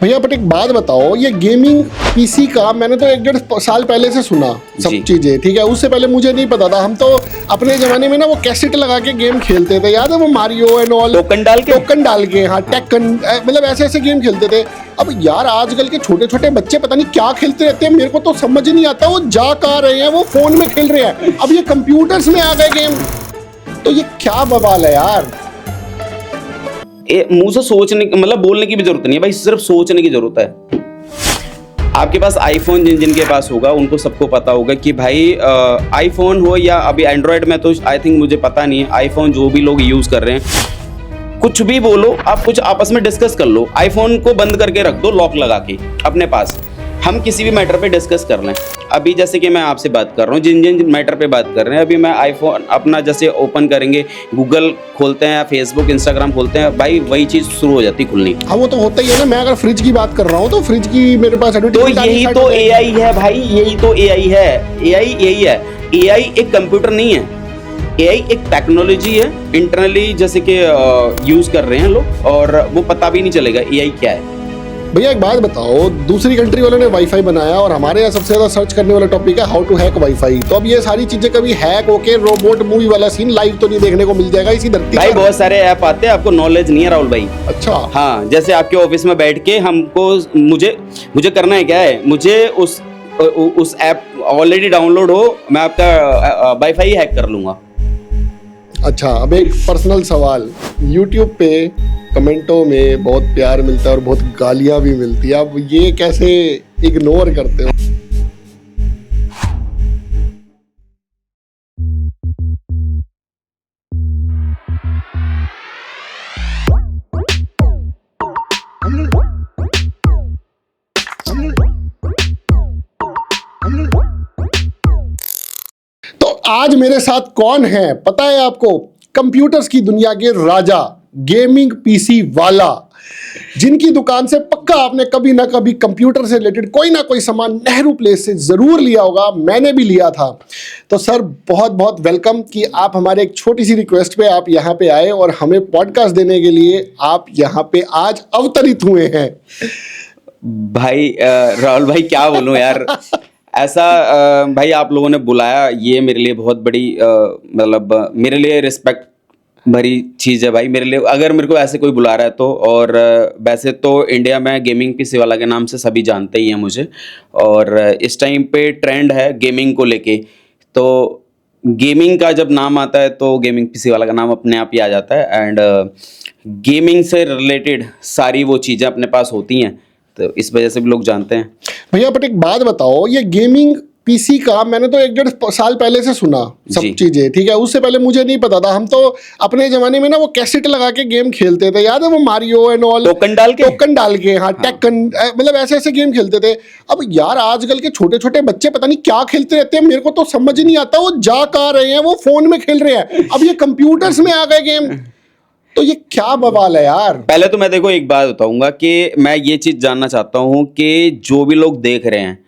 भैया बट एक बात बताओ, ये गेमिंग पीसी का मैंने तो 1-1.5 साल पहले से सुना सब चीजें, ठीक है। उससे पहले मुझे नहीं पता था। हम तो अपने जमाने में ना वो कैसेट लगा के गेम खेलते थे, याद है वो मारियो एंड ऑल, टोकन डाल के हाँ टेक्कन, मतलब ऐसे ऐसे गेम खेलते थे। अब यार आजकल के छोटे छोटे बच्चे पता नहीं क्या खेलते रहते हैं, मेरे को तो समझ नहीं आता। वो जा कहाँ रहे हैं, वो फोन में खेल रहे हैं। अब ये कंप्यूटर्स में आ गए गेम, तो ये क्या बवाल है यार। मुंह से सोचने मतलब बोलने की भी जरूरत नहीं है भाई, सिर्फ सोचने की जरूरत है। आपके पास आईफोन जिनके पास होगा उनको सबको पता होगा कि भाई आईफोन हो या अभी एंड्रॉयड में, तो आई थिंक मुझे पता नहीं है, आईफोन जो भी लोग यूज कर रहे हैं, कुछ भी बोलो आप, कुछ आपस में डिस्कस कर लो, आईफोन को बंद करके रख दो लॉक लगा के अपने पास, हम किसी भी मैटर पे डिस्कस कर लें। अभी जैसे कि मैं आपसे बात कर रहा हूँ, जिन मैटर पे बात कर रहे हैं, अभी मैं आईफोन अपना जैसे ओपन करेंगे, गूगल खोलते हैं, फेसबुक इंस्टाग्राम खोलते हैं, भाई वही चीज शुरू हो जाती खुलनी। हाँ वो तो होता ही है ना। मैं अगर फ्रिज की बात कर रहा हूँ तो फ्रिज की मेरे पास तो यही तो एआई है भाई, यही तो एआई है। एआई यही है। एआई एक कंप्यूटर नहीं है, एआई एक टेक्नोलॉजी है, इंटरनली जैसे कि यूज कर रहे हैं लोग, और वो पता भी नहीं चलेगा एआई क्या है। भैया एक बात बताओ, दूसरी कंट्री वालों ने वाईफाई बनाया और हमारे यहाँ सबसे ज्यादा सर्च करने वाला टॉपिक है हाउ टू हैक वाईफाई। तो अब ये सारी चीजें कभी हैक होके रोबोट मूवी वाला सीन लाइव तो नहीं देखने को मिल जाएगा इसी धरती भाई? बहुत सारे ऐप आते हैं, आपको नॉलेज नहीं है राहुल भाई। अच्छा हाँ, जैसे आपके ऑफिस में बैठ के हमको मुझे करना है क्या है, मुझे उस ऐप ऑलरेडी डाउनलोड हो, मैं आपका वाईफाई हैक कर लूंगा। अच्छा, अब एक पर्सनल सवाल, YouTube पे कमेंटों में बहुत प्यार मिलता है और बहुत गालियां भी मिलती है, आप ये कैसे इग्नोर करते हो? तो आज मेरे साथ कौन है पता है आपको? कंप्यूटर्स की दुनिया के राजा, गेमिंग पीसी वाला, जिनकी दुकान से पक्का आपने कभी ना कभी कंप्यूटर से रिलेटेड कोई ना कोई सामान नेहरू प्लेस से जरूर लिया होगा। मैंने भी लिया था। तो सर बहुत बहुत वेलकम कि आप हमारे एक छोटी सी रिक्वेस्ट पे आप यहाँ पे आए और हमें पॉडकास्ट देने के लिए आप यहाँ पे आज अवतरित हुए हैं। भाई राहुल भाई क्या बोलूं यार, ऐसा भाई आप लोगों ने बुलाया, ये मेरे लिए बहुत बड़ी मतलब मेरे लिए रिस्पेक्ट भरी चीज़ है भाई मेरे लिए, अगर मेरे को ऐसे कोई बुला रहा है तो। और वैसे तो इंडिया में गेमिंग पीसी वाला के नाम से सभी जानते ही हैं मुझे, और इस टाइम पे ट्रेंड है गेमिंग को लेके, तो गेमिंग का जब नाम आता है तो गेमिंग पीसी वाला का नाम अपने आप ही आ जाता है। एंड गेमिंग से रिलेटेड सारी वो चीज़ें अपने पास होती हैं, तो इस वजह से भी लोग जानते हैं। भैया बट एक बात बताओ, ये गेमिंग पीसी का मैंने तो 1-1.5 साल पहले से सुना सब चीजें, ठीक है। उससे पहले मुझे नहीं पता था। हम तो अपने जमाने में ना वो कैसेट लगा के गेम खेलते थे, याद है वो मारियो एंड ऑल, टोकन डाल के हाँ टेक्कन, मतलब ऐसे ऐसे गेम खेलते थे। अब यार आजकल के छोटे छोटे बच्चे पता नहीं क्या खेलते रहते हैं, मेरे को तो समझ नहीं आता। वो जा कहाँ रहे हैं, वो फोन में खेल रहे हैं। अब ये कंप्यूटर्स में आ गए गेम, तो ये क्या बवाल है यार। पहले तो मैं देखो एक बात बताऊंगा कि मैं ये चीज जानना चाहता हूं कि जो भी लोग देख रहे हैं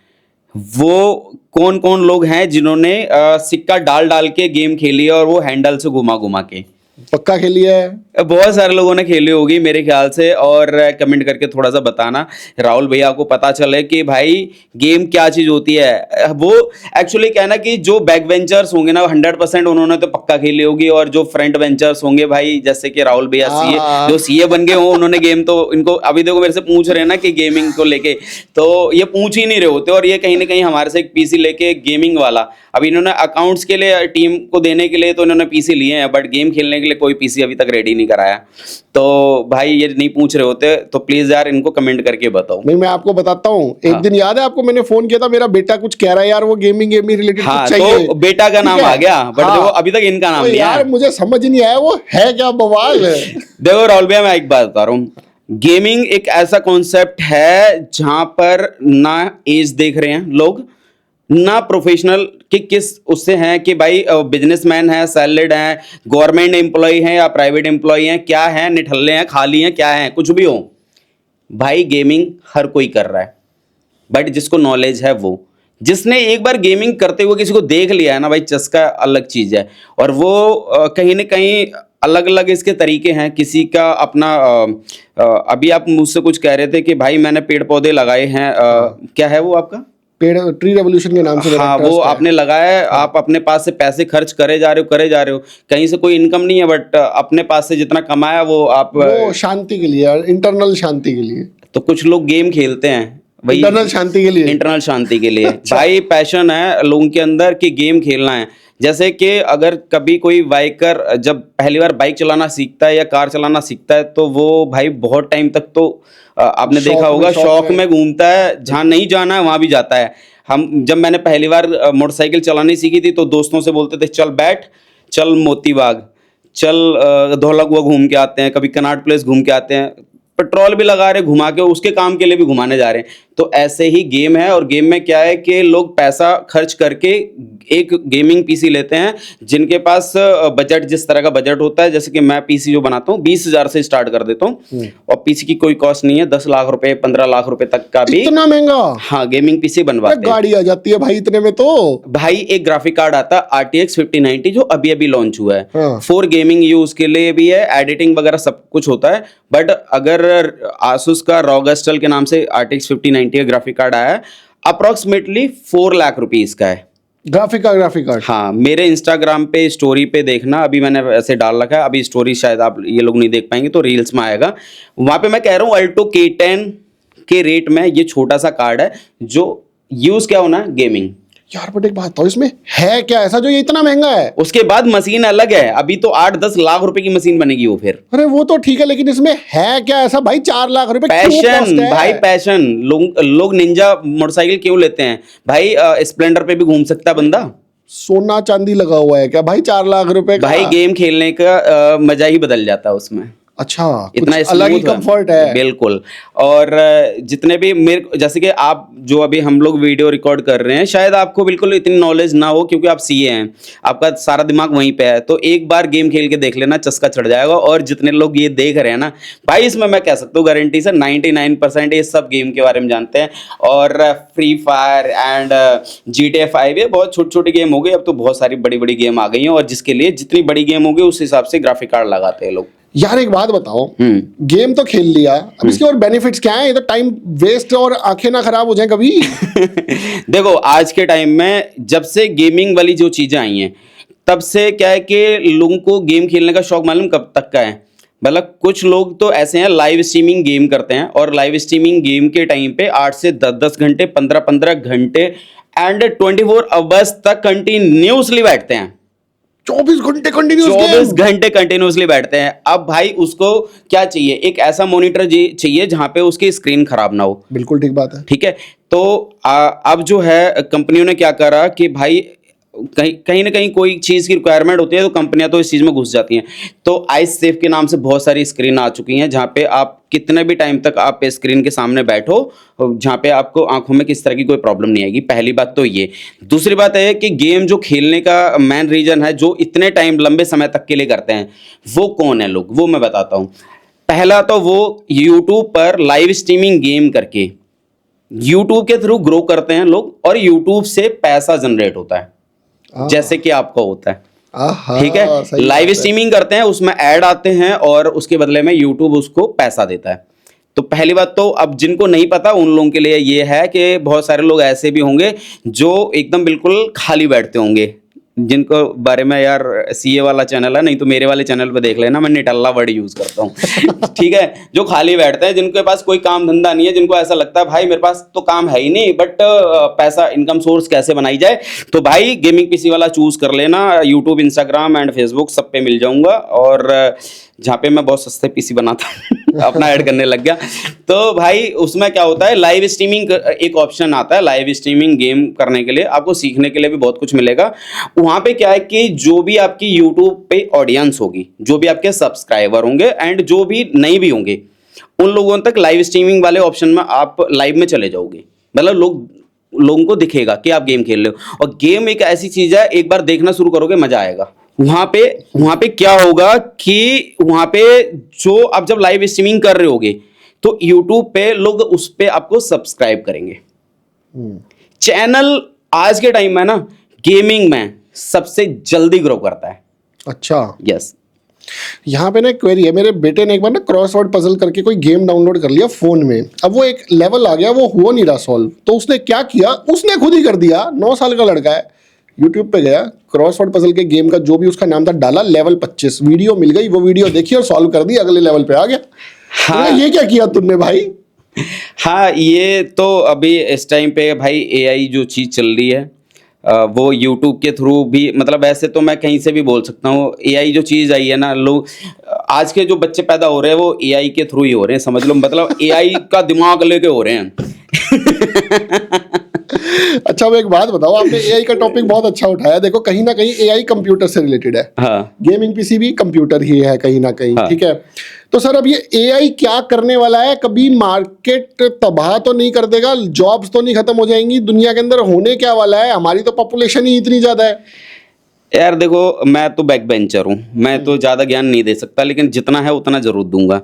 वो कौन कौन लोग हैं जिन्होंने सिक्का डाल डाल के गेम खेली है और वो हैंडल से घुमा घुमा के। पक्का खेली है? बहुत सारे लोगों ने खेली होगी मेरे ख्याल से, और कमेंट करके थोड़ा सा बताना राहुल भैया को पता चले कि भाई गेम क्या चीज होती है। वो एक्चुअली क्या है ना कि जो बैक वेंचर्स होंगे ना 100% उन्होंने तो पक्का खेली होगी, और जो फ्रंट वेंचर्स होंगे भाई जैसे कि राहुल भैया सीए, जो सीए बन गए हो उन्होंने गेम तो इनको अभी देखो मेरे से पूछ रहे हैं ना कि गेमिंग को लेके, तो ये पूछ ही नहीं रहे होते, और ये कहीं ना कहीं हमारे से एक पीसी लेके गेमिंग वाला, अभी इन्होंने अकाउंट्स के लिए टीम को देने के लिए तो इन्होंने पीसी लिए हैं, बट गेम खेलने के लिए कोई पीसी अभी तक रेडी नहीं कराया। तो भाई ये नहीं पूछ रहे होते तो प्लीज यार इनको कमेंट करके बताओ। नहीं मैं आपको बताता हूँ, एक दिन याद है आपको मैंने फोन किया था, मेरा बेटा कुछ कह रहा है यार वो गेमिंग रिलेटेड कुछ चाहिए, तो बेटा का नाम आ गया, बट देखो अभी तक इनका नाम नहीं यार मुझे समझ नहीं आया वो है क्या बवाल है। देखो राहुल भैया मैं एक बात बता रहा हूँ, गेमिंग एक ऐसा कॉन्सेप्ट है जहां पर ना एज देख रहे हैं लोग, ना प्रोफेशनल कि किस उससे हैं कि भाई बिजनेसमैन है, सैलरीड है, गवर्नमेंट एम्प्लॉय है या प्राइवेट एम्प्लॉय है, क्या है, निठल्ले हैं, खाली हैं, क्या है, कुछ भी हो भाई गेमिंग हर कोई कर रहा है। बट जिसको नॉलेज है, वो जिसने एक बार गेमिंग करते हुए किसी को देख लिया है ना भाई, चस्का अलग चीज है, और वो कहीं ना कहीं अलग अलग इसके तरीके हैं, किसी का अपना अभी आप मुझसे कुछ कह रहे थे कि भाई मैंने पेड़ पौधे लगाए हैं, क्या है वो आपका? पेड़ ट्री रेवोल्यूशन के नाम से मेरा हाँ, वो ट्रस्ट है। आपने लगाया है, आप अपने पास से पैसे खर्च करे जा रहे हो, कहीं से कोई इनकम नहीं है, बट अपने पास से जितना कमाया वो आप वो शांति के लिए, इंटरनल शांति के लिए, तो कुछ लोग गेम खेलते हैं भाई इंटरनल शांति के लिए। इंटरनल शांति के लिए। भाई पैशन है लोगों के अंदर कि गेम खेलना है। जैसे कि अगर कभी कोई बाइकर जब पहली बार बाइक चलाना सीखता है या कार चलाना सीखता है तो वो भाई बहुत टाइम तक तो आपने देखा होगा शौक में घूमता है, जहाँ नहीं जाना है वहां भी जाता है। जब मैंने पहली बार मोटरसाइकिल चलानी सीखी थी तो दोस्तों से बोलते थे चल बैठ, चल मोती बाग, चल धौलाकुआं घूम के आते हैं, कभी कनॉट प्लेस घूम के आते हैं, पेट्रोल भी लगा रहे घुमा के, उसके काम के लिए भी घुमाने जा रहे हैं। तो ऐसे ही गेम है, और गेम में क्या है कि लोग पैसा खर्च करके एक गेमिंग पीसी लेते हैं, जिनके पास बजट जिस तरह का बजट होता है। जैसे कि मैं पीसी जो बनाता हूँ 20,000 से स्टार्ट कर देता हूँ, और पीसी की कोई कॉस्ट नहीं है, 10 लाख रुपए 15 लाख रुपए तक का भी। इतना महंगा? हाँ, गेमिंग पीसी बनवाते हैं। गाड़ी आ जाती है भाई इतने में तो। भाई एक ग्राफिक कार्ड आता है RTX 5090 जो अभी अभी लॉन्च हुआ है, हाँ। फॉर गेमिंग यूज के लिए भी है, एडिटिंग वगैरह सब कुछ होता है। बट अगर आसूस का रॉगस्टल के नाम से RTX 5090 का ग्राफिक कार्ड आया है, अप्रोक्सीमेटली 4 लाख रुपीज का है ग्राफिक कार्ड। हाँ, मेरे इंस्टाग्राम पे स्टोरी पे देखना, अभी मैंने ऐसे डाल रखा है, अभी स्टोरी शायद आप ये लोग नहीं देख पाएंगे तो रील्स में आएगा, वहां पे मैं कह रहा हूँ अल्टो K10 के रेट में ये छोटा सा कार्ड है जो यूज क्या होना है, गेमिंग। यार बट एक बात बताओ, इसमें है क्या ऐसा जो ये इतना महंगा है? उसके बाद मशीन अलग है, अभी तो 8-10 लाख रुपए की मशीन बनेगी वो फिर। अरे वो तो ठीक है, लेकिन इसमें है क्या ऐसा भाई? 4 लाख रुपए क्यों कॉस्ट पैशन है? भाई, पैशन। लोग निंजा मोटरसाइकिल क्यों लेते हैं भाई? स्प्लेंडर पे भी घूम सकता है बंदा। सोना चांदी लगा हुआ है क्या भाई 4 लाख रुपए का? भाई गेम खेलने का मजा ही बदल जाता है उसमें। अच्छा, इतना कुछ अलग ही कंफर्ट है। बिल्कुल। और जितने भी मेरे जैसे कि आप जो अभी हम लोग वीडियो रिकॉर्ड कर रहे हैं, शायद आपको बिल्कुल इतनी नॉलेज ना हो क्योंकि आप सीए हैं, आपका सारा दिमाग वहीं पे है। तो एक बार गेम खेल के देख लेना, चस्का चढ़ जाएगा। और जितने लोग ये देख रहे हैं ना भाई, इसमें मैं कह सकता हूँ गारंटी से 99% ये सब गेम के बारे में जानते हैं। और फ्री फायर एंड GTA 5 ये बहुत छोटी छोटी गेम हो गई, अब तो बहुत सारी बड़ी बड़ी गेम आ गई हैं, और जिसके लिए जितनी बड़ी गेम होगी उस हिसाब से ग्राफिक कार्ड लगाते हैं लोग। यार एक बात बताओ, गेम तो खेल लिया, अब इसके और बेनिफिट्स क्या हैं? ये तो टाइम वेस्ट और आंखें ना खराब हो जाएं कभी। देखो आज के टाइम में जब से गेमिंग वाली जो चीजें आई हैं, तब से क्या है कि लोगों को गेम खेलने का शौक मालूम कब तक का है? मतलब कुछ लोग तो ऐसे हैं लाइव स्ट्रीमिंग गेम करते हैं, और लाइव स्ट्रीमिंग गेम के टाइम पे 8 से 10 घंटे, 15 घंटे एंड 24 आवर्स तक कंटिन्यूसली बैठते हैं। 24 घंटे कंटिन्यूस 24 घंटे कंटिन्यूसली बैठते हैं। अब भाई उसको क्या चाहिए? एक ऐसा मॉनिटर चाहिए जहां पे उसकी स्क्रीन खराब ना हो। बिल्कुल ठीक बात है। ठीक है, तो अब जो है कंपनियों ने क्या करा कि भाई कहीं ना कहीं कोई चीज़ की रिक्वायरमेंट होती है तो कंपनियां तो इस चीज़ में घुस जाती हैं। तो आइस सेफ के नाम से बहुत सारी स्क्रीन आ चुकी हैं, जहाँ पे आप कितने भी टाइम तक आप स्क्रीन के सामने बैठो, जहाँ पे आपको आंखों में किस तरह की कोई प्रॉब्लम नहीं आएगी। पहली बात तो ये। दूसरी बात है कि गेम जो खेलने का मेन रीजन है, जो इतने टाइम लंबे समय तक के लिए करते हैं, वो कौन है लोग, वो मैं बताता हूँ। पहला तो वो यूट्यूब पर लाइव स्ट्रीमिंग गेम करके यूट्यूब के थ्रू ग्रो करते हैं लोग, और यूट्यूब से पैसा जनरेट होता है, जैसे कि आपका होता है। ठीक है, लाइव स्ट्रीमिंग करते हैं, उसमें ऐड आते हैं और उसके बदले में यूट्यूब उसको पैसा देता है। तो पहली बात तो अब जिनको नहीं पता उन लोगों के लिए ये है कि बहुत सारे लोग ऐसे भी होंगे जो एकदम बिल्कुल खाली बैठते होंगे, जिनको बारे में यार सीए वाला चैनल है, नहीं तो मेरे वाले चैनल पे देख लेना, मैं निटल्ला वर्ड यूज करता हूँ। ठीक है, जो खाली बैठते हैं, जिनके पास कोई काम धंधा नहीं है, जिनको ऐसा लगता है भाई मेरे पास तो काम है ही नहीं, बट पैसा इनकम सोर्स कैसे बनाई जाए, तो भाई गेमिंग पीसी वाला चूज कर लेना। यूट्यूब, इंस्टाग्राम एंड फेसबुक सब पे मिल जाऊंगा, और जहाँ पे मैं बहुत सस्ते पीसी बनाता हूँ अपना ऐड करने लग गया। तो भाई उसमें क्या होता है, लाइव स्ट्रीमिंग एक ऑप्शन आता है। लाइव स्ट्रीमिंग गेम करने के लिए आपको सीखने के लिए भी बहुत कुछ मिलेगा। वहाँ पे क्या है कि जो भी आपकी यूट्यूब पे ऑडियंस होगी, जो भी आपके सब्सक्राइबर होंगे एंड जो भी नहीं भी होंगे, उन लोगों तक लाइव स्ट्रीमिंग वाले ऑप्शन में आप लाइव में चले जाओगे। मतलब लोगों को दिखेगा कि आप गेम खेल रहे हो, और गेम एक ऐसी चीज है, एक बार देखना शुरू करोगे मजा आएगा। वहां पे क्या होगा कि वहां पे जो आप जब लाइव स्ट्रीमिंग कर रहे होगे तो यूट्यूब पे लोग उस पे आपको सब्सक्राइब करेंगे। चैनल आज के टाइम में ना गेमिंग में सबसे जल्दी ग्रो करता है। अच्छा, यस। यहाँ पे ना एक क्वेरी है, मेरे बेटे ने एक बार ना क्रॉसवर्ड पजल करके कोई गेम डाउनलोड कर लिया फोन में। अब वो एक लेवल आ गया, वो हो नहीं रहा सॉल्व, तो उसने क्या किया, उसने खुद ही कर दिया। 9 साल का लड़का है, यूट्यूब पे गया, क्रॉसवर्ड पजल के गेम का जो भी उसका नाम था डाला, लेवल 25, वीडियो मिल गई, वो वीडियो देखी और सॉल्व कर दी, अगले लेवल पे आ गया। हाँ, ये क्या किया तुमने भाई? हाँ, ये तो अभी इस टाइम पे भाई एआई जो चीज़ चल रही है वो यूट्यूब के थ्रू भी, मतलब ऐसे तो मैं कहीं से भी बोल सकता हूँ। एआई जो चीज़ आई है ना, लोग आज के जो बच्चे पैदा हो रहे हैं वो एआई के थ्रू ही हो रहे हैं, समझ लो, मतलब एआई का दिमाग लेके हो रहे हैं। अच्छा, वो एक बात बताओ, आपने एआई का टॉपिक बहुत अच्छा उठाया। देखो कहीं ना कहीं एआई कंप्यूटर से रिलेटेड है। हाँ, गेमिंग पीसी भी कंप्यूटर ही है कहीं ना कहीं। हाँ। ठीक है, तो सर अब ये एआई क्या करने वाला है? कभी मार्केट तबाह तो नहीं कर देगा? जॉब्स तो नहीं खत्म हो जाएंगी दुनिया के अंदर? होने क्या वाला है? हमारी तो पॉपुलेशन ही इतनी ज्यादा है। यार देखो, मैं तो बैक बेंचर हूँ, मैं तो ज़्यादा ज्ञान नहीं दे सकता, लेकिन जितना है उतना जरूर दूंगा।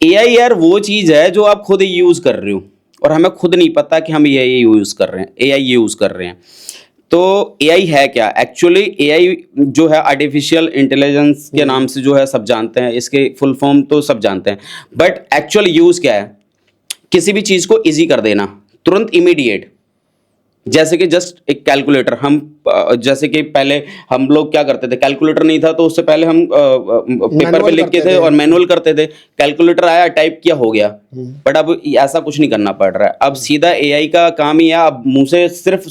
एआई यार वो चीज़ है जो आप खुद यूज़ कर रहे हो और हमें खुद नहीं पता कि हम एआई यूज़ कर रहे हैं, एआई यूज़ कर रहे हैं। तो एआई है क्या? एक्चुअली एआई जो है आर्टिफिशियल इंटेलिजेंस के नाम से जो है सब जानते हैं, इसके फुल फॉर्म तो सब जानते हैं, बट एक्चुअल यूज़ क्या है? किसी भी चीज़ को इजी कर देना, तुरंत इमीडिएट। जैसे कि जस्ट एक कैलकुलेटर, हम जैसे कि पहले हम लोग क्या करते थे, कैलकुलेटर नहीं था तो उससे पहले हम पेपर पे मैनुअल लिखते करते थे थे। और मैनुअल करते थे। कैलकुलेटर आया, टाइप किया, हो गया। बट अब ऐसा कुछ नहीं करना पड़ रहा है, अब सीधा एआई का काम ही है। अब मुंह से सिर्फ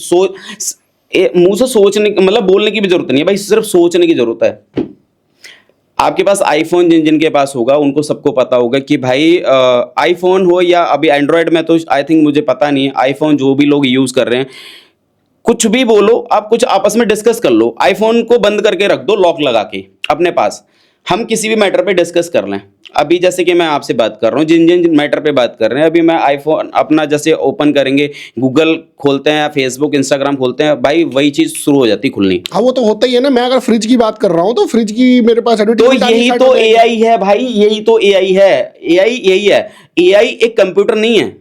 मुंह से सोचने, मतलब बोलने की भी जरूरत नहीं है भाई, सिर्फ सोचने की जरूरत है। आपके पास आईफोन जिनके पास होगा उनको सबको पता होगा कि भाई आईफोन हो या अभी एंड्रॉयड में, तो आई थिंक मुझे पता नहीं है, आईफोन जो भी लोग यूज़ कर रहे हैं, कुछ भी बोलो आप, कुछ आपस में डिस्कस कर लो, आईफोन को बंद करके रख दो लॉक लगा के अपने पास, हम किसी भी मैटर पे डिस्कस कर लें। अभी जैसे कि मैं आपसे बात कर रहा हूँ, जिन जिन मैटर पे बात कर रहे हैं, अभी मैं आईफोन अपना जैसे ओपन करेंगे, गूगल खोलते हैं या फेसबुक इंस्टाग्राम खोलते हैं, भाई वही चीज़ शुरू हो जाती खुलनी। हाँ, वो तो होता ही है ना। मैं अगर फ्रिज की बात कर रहा हूँ तो फ्रिज की मेरे पास तो एडवर्टाइजमेंट आनी यही स्टार्ट तो हो जाएगी। एआई है भाई, यही तो एआई है। एआई यही है। एआई एक कंप्यूटर नहीं है,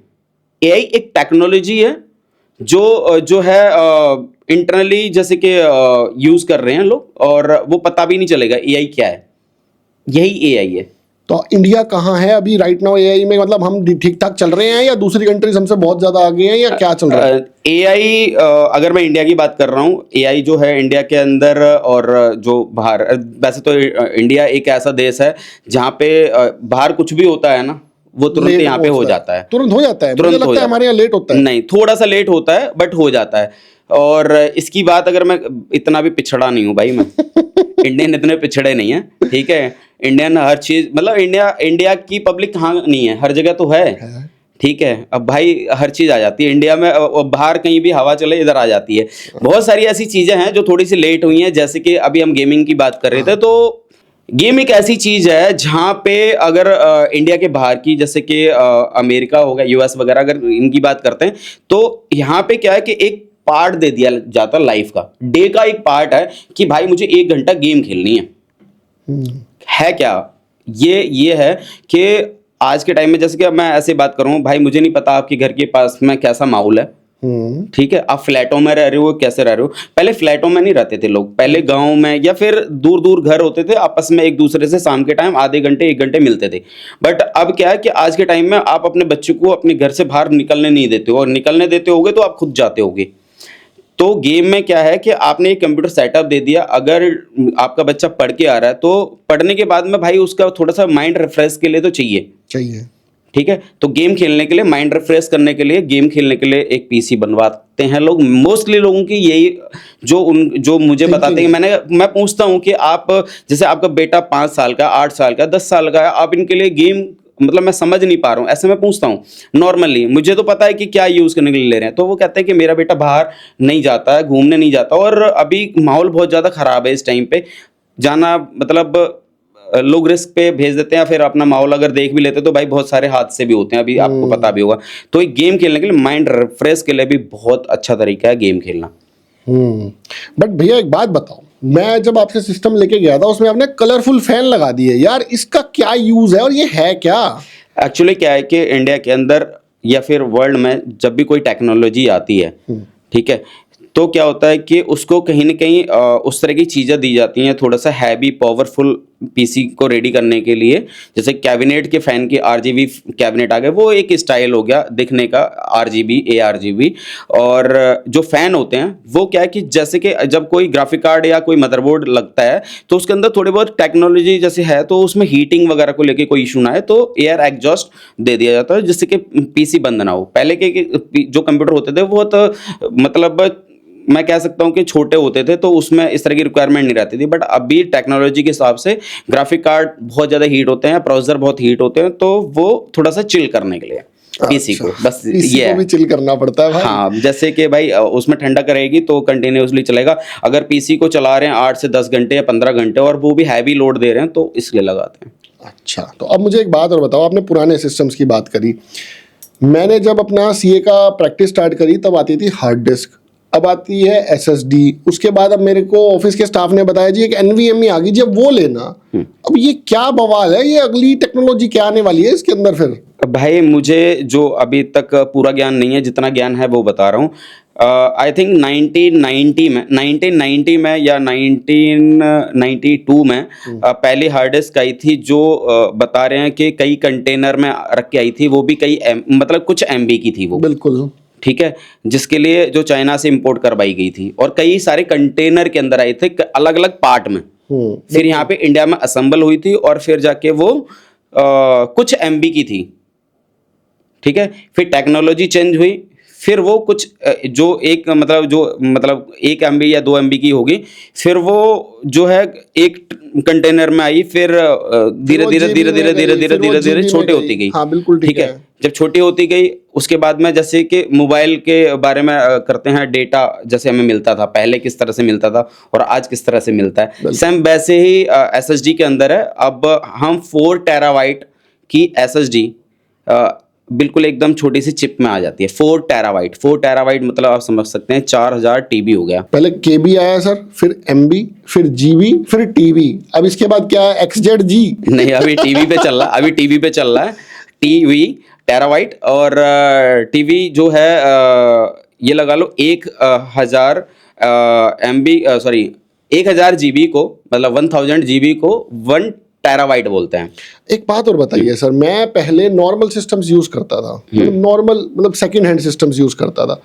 एआई एक टेक्नोलॉजी है जो जो है इंटरनली जैसे कि यूज कर रहे हैं लोग, और वो पता भी नहीं चलेगा एआई क्या है। यही एआई है। तो इंडिया कहाँ है अभी राइट नाउ एआई में? मतलब हम ठीक ठाक चल रहे हैं या दूसरी कंट्रीज हमसे बहुत ज्यादा आगे हैं, या क्या चल रहा है? एआई अगर मैं इंडिया की बात कर रहा हूँ, एआई जो है इंडिया के अंदर और जो बाहर, वैसे तो इंडिया एक ऐसा देश है जहाँ पे बाहर कुछ भी होता है ना, वो तुरंत लेट यहाँ पे हो पहुंचता जाता है। तुरंत हो जाता है। मुझे तुरंत हो लगता है जाता हमारे यहाँ लेट होता है। नहीं, थोड़ा सा लेट होता है बट हो जाता है। और इसकी बात, अगर मैं इतना भी पिछड़ा नहीं हूँ भाई, मैं इंडियन इतने पिछड़े नहीं है, ठीक है। इंडियन हर चीज, मतलब इंडिया की पब्लिक कहाँ नहीं है, हर जगह तो है, ठीक है। अब भाई हर चीज आ जाती है इंडिया में, बाहर कहीं भी हवा चले इधर आ जाती है। बहुत सारी ऐसी चीजें हैं जो थोड़ी सी लेट हुई हैं, जैसे कि अभी हम गेमिंग की बात कर रहे थे, तो गेम एक ऐसी चीज है जहाँ पे अगर इंडिया के बाहर की, जैसे कि अमेरिका हो गया, यूएस वगैरह, अगर इनकी बात करते हैं, तो यहाँ पे क्या है कि एक पार्ट दे दिया जाता है लाइफ का, डे का एक पार्ट है कि भाई मुझे 1 घंटा गेम खेलनी है क्या? ये है कि आज के टाइम में, जैसे कि मैं ऐसे बात करूँ भाई, मुझे नहीं पता आपके घर के पास में कैसा माहौल है, ठीक है, आप फ्लैटों में रह रहे हो, कैसे रह रहे हो। पहले फ्लैटों में नहीं रहते थे लोग, पहले गांव में या फिर दूर दूर घर होते थे, आपस में एक दूसरे से शाम के टाइम आधे घंटे 1 घंटे मिलते थे। बट अब क्या है कि आज के टाइम में आप अपने बच्चे को अपने घर से बाहर निकलने नहीं देते हो, और निकलने देते होगे तो आप खुद जाते होगे। तो गेम में क्या है कि आपने एक कंप्यूटर सेटअप दे दिया, अगर आपका बच्चा पढ़ के आ रहा है तो पढ़ने के बाद में भाई उसका थोड़ा सा माइंड रिफ्रेश के लिए तो चाहिए, ठीक है। तो गेम खेलने के लिए, माइंड रिफ्रेश करने के लिए, गेम खेलने के लिए एक पीसी बनवाते हैं लोग। मोस्टली लोगों की यही जो मुझे बताते हैं, मैं पूछता हूं कि आप, जैसे आपका बेटा 5 साल का, 8 साल का, 10 साल का है, आप इनके लिए गेम, मतलब मैं समझ नहीं पा रहा हूँ, ऐसे मैं पूछता हूँ नॉर्मली, मुझे तो पता है कि क्या यूज़ करने के लिए ले रहे हैं, तो वो कहते हैं कि मेरा बेटा बाहर नहीं जाता है, घूमने नहीं जाता, और अभी माहौल बहुत ज़्यादा ख़राब है इस टाइम पे जाना, मतलब लोग रिस्क पे भेज देते हैं, फिर अपना माहौल अगर देख भी लेते तो भाई बहुत सारे हादसे भी होते हैं, अभी आपको पता भी होगा। तो एक गेम खेलने के लिए, माइंड रिफ्रेश के लिए भी बहुत अच्छा तरीका है गेम खेलना। बट भैया एक बात बताओ, मैं जब आपसे सिस्टम लेके गया था उसमें आपने कलरफुल फैन लगा दिए यार, इसका क्या यूज है और ये है क्या? एक्चुअली क्या है कि इंडिया के अंदर या फिर वर्ल्ड में जब भी कोई टेक्नोलॉजी आती है, ठीक है, तो क्या होता है कि उसको कहीं न कहीं उस तरह की चीज़ें दी जाती हैं, थोड़ा-सा हैवी पावरफुल पीसी को रेडी करने के लिए। जैसे कैबिनेट के फ़ैन के आरजीबी कैबिनेट आ गए, वो एक स्टाइल हो गया दिखने का, आरजीबी, एआरजीबी। और जो फ़ैन होते हैं, वो क्या है कि जैसे कि जब कोई ग्राफिक कार्ड या कोई मदरबोर्ड लगता है, तो उसके अंदर थोड़ी बहुत टेक्नोलॉजी जैसे है, तो उसमें हीटिंग वगैरह को लेके कोई इश्यू ना आए, तो एयर एग्जॉस्ट दे दिया जाता है, जिससे कि पीसी बंद ना हो। पहले के जो कंप्यूटर होते थे, वो तो मतलब मैं कह सकता हूँ कि छोटे होते थे, तो उसमें इस तरह की रिक्वायरमेंट नहीं रहती थी। बट अभी टेक्नोलॉजी के हिसाब से ग्राफिक कार्ड बहुत ज़्यादा हीट होते हैं, प्रोसेसर बहुत हीट होते हैं, तो वो थोड़ा सा चिल करने के लिए पीसी को, बस पीसी ये को है। भी चिल करना पड़ता है भाई। हाँ, जैसे कि भाई उसमें ठंडा करेगी तो कंटिन्यूअसली चलेगा। अगर पीसी को चला रहे हैं 8 से 10 घंटे या 15 घंटे, और वो भी हैवी लोड दे रहे हैं, तो इसलिए लगाते हैं। अच्छा, तो अब मुझे एक बात और बताओ, आपने पुराने सिस्टम्स की बात करी। मैंने जब अपना सीए का प्रैक्टिस स्टार्ट करी, तब आती थी हार्ड डिस्क, अब आती है एसएसडी। उसके बाद अब मेरे को ऑफिस के स्टाफ ने बताया जी एक एनवीएमई आ गई, जब वो लेना। अब ये क्या बवाल है, ये अगली टेक्नोलॉजी क्या आने वाली है इसके अंदर फिर? भाई मुझे जो अभी तक पूरा ज्ञान नहीं है, जितना ज्ञान है वो बता रहा हूँ। आई थिंक 1990 में या 1992 में पहली हार्ड डिस्क आई थी, जो बता रहे हैं कि कई कंटेनर में रख के आई थी, वो भी कई मतलब कुछ एमबी की थी वो। बिल्कुल। ठीक है, जिसके लिए जो चाइना से इंपोर्ट करवाई गई थी, और कई सारे कंटेनर के अंदर आई थी अलग अलग पार्ट में। फिर यहाँ पे इंडिया में असेंबल हुई थी, और फिर जाके वो कुछ एमबी की थी। ठीक है, फिर टेक्नोलॉजी चेंज हुई, फिर वो कुछ जो मतलब 1 एमबी या 2 एमबी की होगी, फिर वो जो है एक कंटेनर में आई, फिर धीरे धीरे छोटी होती गई। हाँ बिल्कुल ठीक है, जब छोटी होती गई, उसके बाद में जैसे कि मोबाइल के बारे में करते हैं, डेटा जैसे हमें मिलता था पहले, किस तरह से मिलता था और आज किस तरह से मिलता है, सेम वैसे ही एसएसडी के अंदर है। अब हम 4 टेराबाइट की एसएसडी बिल्कुल एकदम छोटी सी चिप में आ जाती है। 4 टेराबाइट मतलब आप समझ सकते हैं 4000 टीबी हो गया। पहले केबी आया सर, फिर एमबी, फिर जीबी, फिर टीबी, अब इसके बाद क्या है, एक्सजेड जी? नहीं, अभी टीवी पे चल रहा है, टीवी टेराबाइट। और टीवी जो है ये लगा लो 1000 एमबी, सॉरी 1000 जीबी को, मतलब 1000 जीबी को 1 टेराबाइट बोलते हैं। एक बात और बताइए सर, मैं पहले नॉर्मल सिस्टम्स यूज करता था, मतलब सेकंड हैंड सिस्टम्स यूज करता था,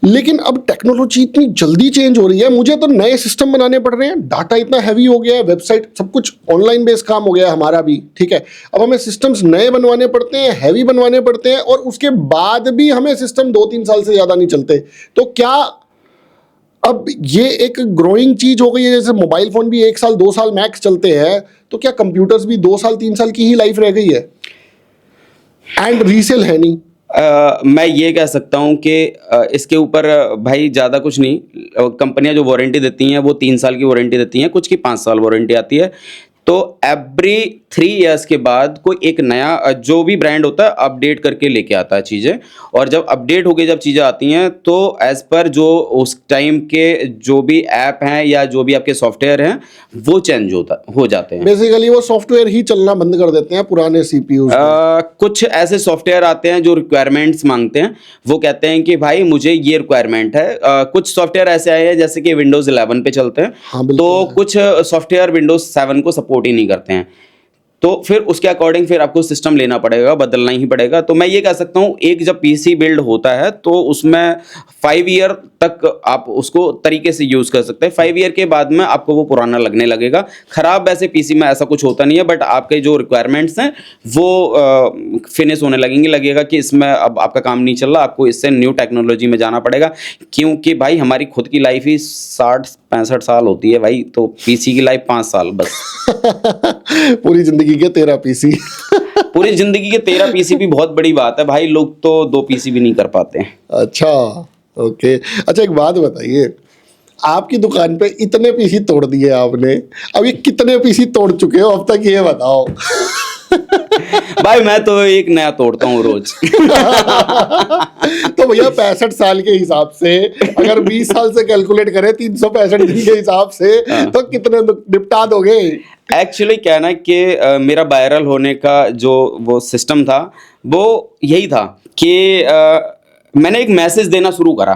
लेकिन अब टेक्नोलॉजी इतनी जल्दी चेंज हो रही है, मुझे तो नए सिस्टम बनाने पड़ रहे हैं। डाटा इतना हैवी हो गया है, वेबसाइट सब कुछ ऑनलाइन बेस्ड काम हो गया है हमारा भी। ठीक है, अब हमें सिस्टम्स नए बनवाने पड़ते हैं, हैवी बनवाने पड़ते हैं, और उसके बाद भी हमें सिस्टम 2-3 साल से ज़्यादा नहीं चलते। तो क्या अब ये एक ग्रोइंग चीज हो गई है? जैसे मोबाइल फोन भी 1 साल 2 साल मैक्स चलते हैं, तो क्या कंप्यूटर्स भी 2 साल 3 साल की ही लाइफ रह गई है? एंड रीसेल है नहीं। मैं ये कह सकता हूँ कि इसके ऊपर भाई ज़्यादा कुछ नहीं। कंपनियां जो वारंटी देती हैं, वो 3 साल की वारंटी देती हैं, कुछ की 5 साल वारंटी आती है। तो एवरी 3 इयर्स के बाद कोई एक नया जो भी ब्रांड होता है अपडेट करके लेके आता है चीज़ें, और जब अपडेट होके जब चीज़ें आती हैं, तो एज पर जो उस टाइम के जो भी ऐप हैं या जो भी आपके सॉफ्टवेयर हैं, वो चेंज हो जाते हैं। बेसिकली वो सॉफ्टवेयर ही चलना बंद कर देते हैं पुराने सीपीयू। कुछ ऐसे सॉफ्टवेयर आते हैं जो रिक्वायरमेंट्स मांगते हैं, वो कहते हैं कि भाई मुझे ये रिक्वायरमेंट है। कुछ सॉफ्टवेयर ऐसे आए हैं जैसे कि विंडोज 11 पे चलते हैं, हाँ, तो कुछ सॉफ्टवेयर विंडोज 7 को सपोर्ट ही नहीं करते हैं, तो फिर उसके अकॉर्डिंग फिर आपको सिस्टम लेना पड़ेगा, बदलना ही पड़ेगा। तो मैं ये कह सकता हूँ, एक जब पीसी बिल्ड होता है तो उसमें 5 ईयर तक आप उसको तरीके से यूज़ कर सकते हैं। 5 ईयर के बाद में आपको वो पुराना लगने लगेगा। ख़राब वैसे पीसी में ऐसा कुछ होता नहीं है, बट आपके जो रिक्वायरमेंट्स हैं वो फिनिश होने लगेगा कि इसमें अब आपका काम नहीं चल रहा, आपको इससे न्यू टेक्नोलॉजी में जाना पड़ेगा। क्योंकि भाई हमारी खुद की लाइफ ही 60-65 साल होती है भाई, तो पीसी की लाइफ 5 साल बस। पूरी जिंदगी के 13 पीसी। पूरी जिंदगी के 13 पीसी भी बहुत बड़ी बात है भाई, लोग तो 2 पीसी भी नहीं कर पाते हैं। अच्छा, ओके। अच्छा, एक बात बताइए, आपकी दुकान पे इतने पीसी तोड़ दिए आपने, अब ये कितने पीसी तोड़ चुके हो अब तक, ये बताओ। भाई मैं तो एक नया तोड़ता हूँ रोज। तो भैया 65 साल के हिसाब से अगर 20 साल से कैलकुलेट करें, 365 दिन के हिसाब से, तो कितने निपटा दोगे? एक्चुअली क्या है ना कि मेरा वायरल होने का जो वो सिस्टम था, वो यही था कि मैंने एक मैसेज देना शुरू करा।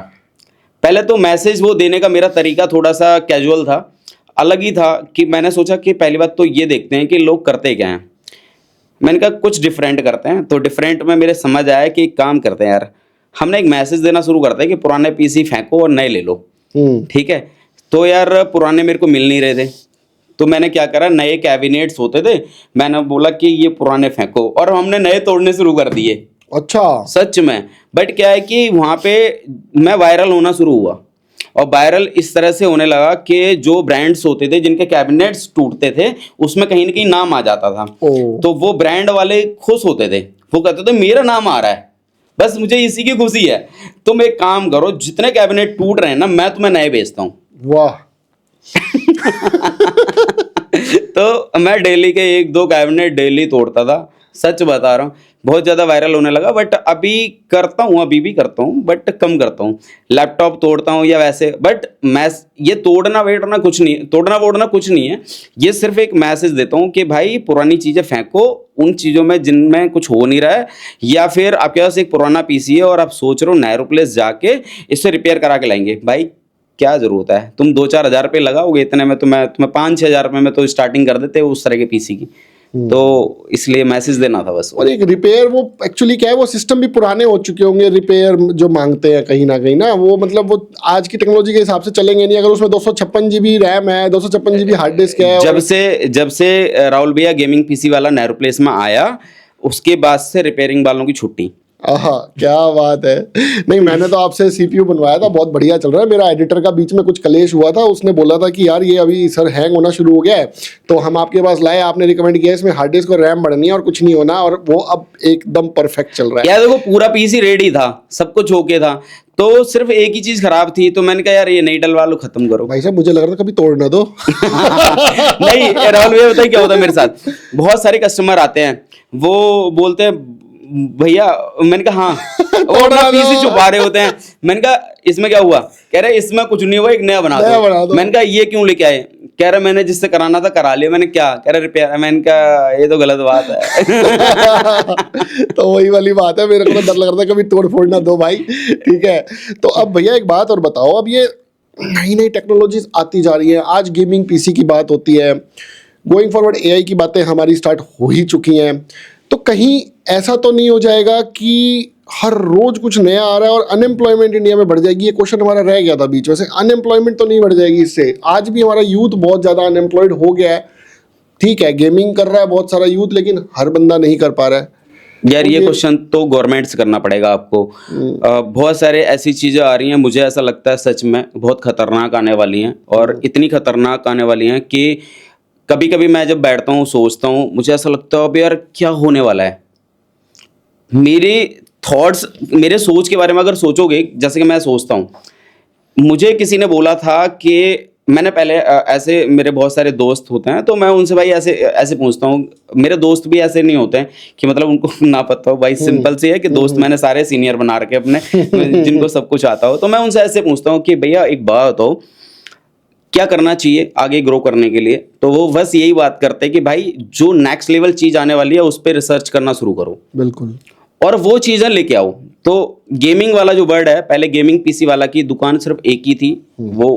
पहले तो मैसेज वो देने का मेरा तरीका थोड़ा सा कैजुअल था, अलग ही था कि मैंने सोचा कि पहली बात तो ये देखते हैं कि लोग करते क्या हैं। मैंने कहा कुछ डिफरेंट करते हैं, तो डिफरेंट में मेरे समझ आया कि एक काम करते हैं यार, हमने एक मैसेज देना शुरू करते हैं कि पुराने पीसी फेंको और नए ले लो। ठीक है, तो यार पुराने मेरे को मिल नहीं रहे थे, तो मैंने क्या करा, नए कैबिनेट्स होते थे, मैंने बोला कि ये पुराने फेंको, और हमने नए तोड़ने शुरू कर दिए। अच्छा, सच में। बट क्या है कि वहाँ पे मैं वायरल होना शुरू हुआ, और वायरल इस तरह से होने लगा कि जो ब्रांड्स होते थे जिनके कैबिनेट्स टूटते थे उसमें कहीं ना कहीं नाम आ जाता था। तो वो ब्रांड वाले खुश होते थे, वो कहते थे मेरा नाम आ रहा है, बस मुझे इसी की खुशी है, तुम एक काम करो, जितने कैबिनेट टूट रहे हैं ना, मैं तुम्हें नए बेचता हूँ। वाह। तो मैं डेली के 1-2 कैबिनेट डेली तोड़ता था, सच बता रहा हूँ। बहुत ज़्यादा वायरल होने लगा, बट अभी करता हूँ, अभी भी करता हूँ, बट कम करता हूँ। लैपटॉप तोड़ता हूँ या वैसे, बट मैं ये तोड़ना वेड़ना कुछ नहीं, तोड़ना वोड़ना कुछ नहीं है, ये सिर्फ एक मैसेज देता हूँ कि भाई पुरानी चीज़ें फेंको उन चीज़ों में जिनमें कुछ हो नहीं रहा है, या फिर आपके पास एक पुराना पीसी है और आप सोच रहे हो नैरो प्लेस जाके इससे रिपेयर करा के लाएंगे, भाई क्या ज़रूरत है, तुम 2-4 हज़ार रुपये लगाओगे, इतने में तो मैं तुम्हें 5-6 हज़ार रुपये में तो स्टार्टिंग कर देते उस तरह के पीसी की। तो इसलिए मैसेज देना था बस। और एक रिपेयर, वो एक्चुअली क्या है, वो सिस्टम भी पुराने हो चुके होंगे, रिपेयर जो मांगते हैं कहीं ना कहीं ना, वो मतलब वो आज की टेक्नोलॉजी के हिसाब से चलेंगे नहीं। अगर उसमें 256 GB रैम है, 256 GB हार्ड डिस्क है, जब से राहुल भैया गेमिंग पीसी वाला नैरो प्लेस में आया, उसके बाद से रिपेयरिंग वालों की छुट्टी। आहा, क्या बात है। नहीं, मैंने तो आपसे CPU बनवाया था, बहुत बढ़िया चल रहा है। मेरा एडिटर का बीच में कुछ कलेश हुआ था, उसने बोला था कि यार ये अभी सर हैंग होना शुरू हो गया है, तो हम आपके पास लाए, आपने रिकमेंड किया इसमें हार्ड डिस्क और रैम बढ़नी है और कुछ नहीं होना, और वो अब एकदम परफेक्ट चल रहा है। यार देखो, पूरा पीसी रेडी था, सब कुछ ओके था, तो सिर्फ एक ही चीज खराब थी, तो मैंने कहा यार ये नहीं डलवा लो, खत्म करो। भाई साहब, मुझे लग रहा था कभी तोड़ ना दो। नहीं राहुल भैया, बताइए क्या होता है मेरे साथ, बहुत सारे कस्टमर आते हैं, वो बोलते हैं भैया, मैंने कहा हाँ, वो अपना पीसी छुपा रहे होते हैं, मैंने कहा इसमें क्या हुआ, कह रहे इसमें कुछ नहीं हुआ, एक नया बना दो। मैंने कहा ये क्यों लेके आए, कह रहे मैंने जिससे कराना था करा लिया। मैंने क्या, कह रहे रिपेयर। मैंने कहा ये तो गलत बात है। तो वही वाली बात है, मेरे को तो डर लग रहा था कभी तोड़ फोड़ ना दो भाई। ठीक है, तो अब भैया एक बात और बताओ, अब ये नई नई टेक्नोलॉजीज आती जा रही है, आज गेमिंग पीसी की बात होती है, गोइंग फॉरवर्ड AI की बातें हमारी स्टार्ट हो ही चुकी हैं, तो कहीं ऐसा तो नहीं हो जाएगा कि हर रोज कुछ नया आ रहा है और अनएम्प्लॉयमेंट इंडिया में बढ़ जाएगी? ये क्वेश्चन हमारा रह गया था बीच में से, अनएम्प्लॉयमेंट तो नहीं बढ़ जाएगी इससे? आज भी हमारा यूथ बहुत ज़्यादा अनएम्प्लॉयड हो गया है। ठीक है, गेमिंग कर रहा है बहुत सारा यूथ, लेकिन हर बंदा नहीं कर पा रहा है। यार ये क्वेश्चन तो गवर्नमेंट से करना पड़ेगा आपको। बहुत सारे ऐसी चीज़ें आ रही हैं, मुझे ऐसा लगता है सच में बहुत खतरनाक आने वाली हैं, और इतनी खतरनाक आने वाली हैं कि कभी कभी मैं जब बैठता हूँ सोचता हूँ, मुझे ऐसा लगता है अब यार क्या होने वाला है। मेरे थॉट्स, मेरे सोच के बारे में अगर सोचोगे, जैसे कि मैं सोचता हूँ, मुझे किसी ने बोला था कि मैंने पहले ऐसे, मेरे बहुत सारे दोस्त होते हैं, तो मैं उनसे भाई ऐसे ऐसे पूछता हूँ, मेरे दोस्त भी ऐसे नहीं होते हैं कि मतलब उनको ना पता हो, भाई सिंपल सी है कि दोस्त मैंने सारे सीनियर बना रखे अपने, जिनको सब कुछ आता हो। तो मैं उनसे ऐसे पूछता हूँ कि भैया एक बात हो, क्या करना चाहिए आगे ग्रो करने के लिए? तो वो बस यही बात करते हैं कि भाई जो नेक्स्ट लेवल चीज़ आने वाली है उस पर रिसर्च करना शुरू करो, बिल्कुल, और वो चीज़ें लेके आओ। तो गेमिंग वाला जो वर्ड है, पहले गेमिंग पीसी वाला की दुकान सिर्फ एक ही थी, वो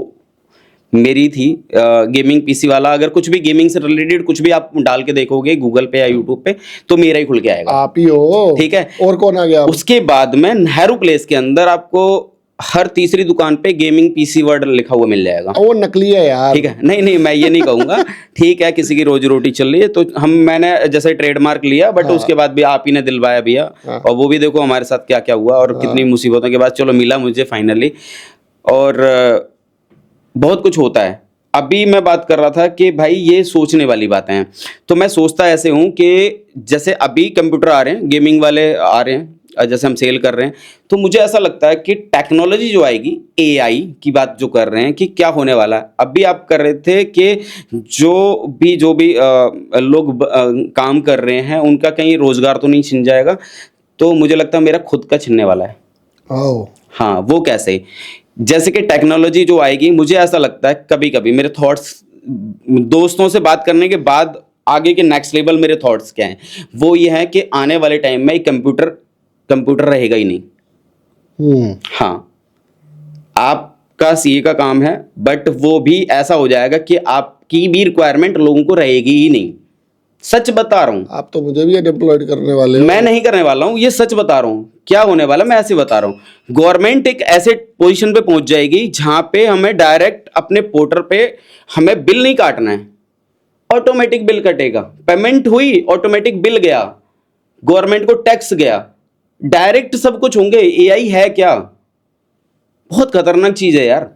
मेरी थी। गेमिंग पीसी वाला, अगर कुछ भी गेमिंग से रिलेटेड कुछ भी आप डाल के देखोगे गूगल पे या यूट्यूब पे, तो मेरा ही खुल के आएगा। आप ही हो, ठीक है। और कौन आ गया? उसके बाद में नेहरू प्लेस के अंदर आपको हर तीसरी दुकान पे गेमिंग पीसी वर्ड लिखा हुआ मिल जाएगा। वो नकली है यार। ठीक है, नहीं नहीं मैं ये नहीं कहूँगा। ठीक है, किसी की रोजी रोटी चल रही है, तो मैंने जैसे ट्रेडमार्क लिया, बट उसके बाद भी आप ही ने दिलवाया भैया, और वो भी देखो हमारे साथ क्या क्या हुआ, और कितनी मुसीबतों के बाद चलो मिला मुझे फाइनली। और बहुत कुछ होता है। अभी मैं बात कर रहा था कि भाई ये सोचने वाली बातें हैं, तो मैं सोचता ऐसे हूँ कि जैसे अभी कंप्यूटर आ रहे हैं, गेमिंग वाले आ रहे हैं, जैसे हम सेल कर रहे हैं, तो मुझे ऐसा लगता है कि टेक्नोलॉजी जो आएगी, AI की बात जो कर रहे हैं कि क्या होने वाला है। अभी आप कर रहे थे कि जो भी लोग काम कर रहे हैं उनका कहीं रोजगार तो नहीं छिन जाएगा, तो मुझे लगता है मेरा खुद का छिनने वाला है। हाँ, वो कैसे? जैसे कि टेक्नोलॉजी जो आएगी, मुझे ऐसा लगता है कभी कभी मेरे थॉट्स, दोस्तों से बात करने के बाद आगे के नेक्स्ट लेवल मेरे थॉट्स क्या हैं, वो ये है कि आने वाले टाइम में कंप्यूटर रहेगा ही नहीं। हाँ, आप का सीए का काम है, बट वो भी ऐसा हो जाएगा कि आपकी भी रिक्वायरमेंट लोगों को रहेगी ही नहीं। सच बता रहा हूँ। आप तो मुझे भी अनएम्प्लॉयड करने वाले हो। मैं नहीं करने वाला हूँ, ये सच बता रहा हूँ। क्या होने वाला मैं ऐसे बता रहा हूँ। गवर्नमेंट एक ऐसे पोजीशन पे पहुंच जाएगी जहां पे हमें डायरेक्ट अपने पोर्टल पे हमें बिल नहीं काटना है, ऑटोमेटिक बिल कटेगा। पेमेंट हुई, ऑटोमेटिक बिल गया, गवर्नमेंट को टैक्स गया, डायरेक्ट सब कुछ होंगे। एआई है क्या? बहुत खतरनाक चीज है यार।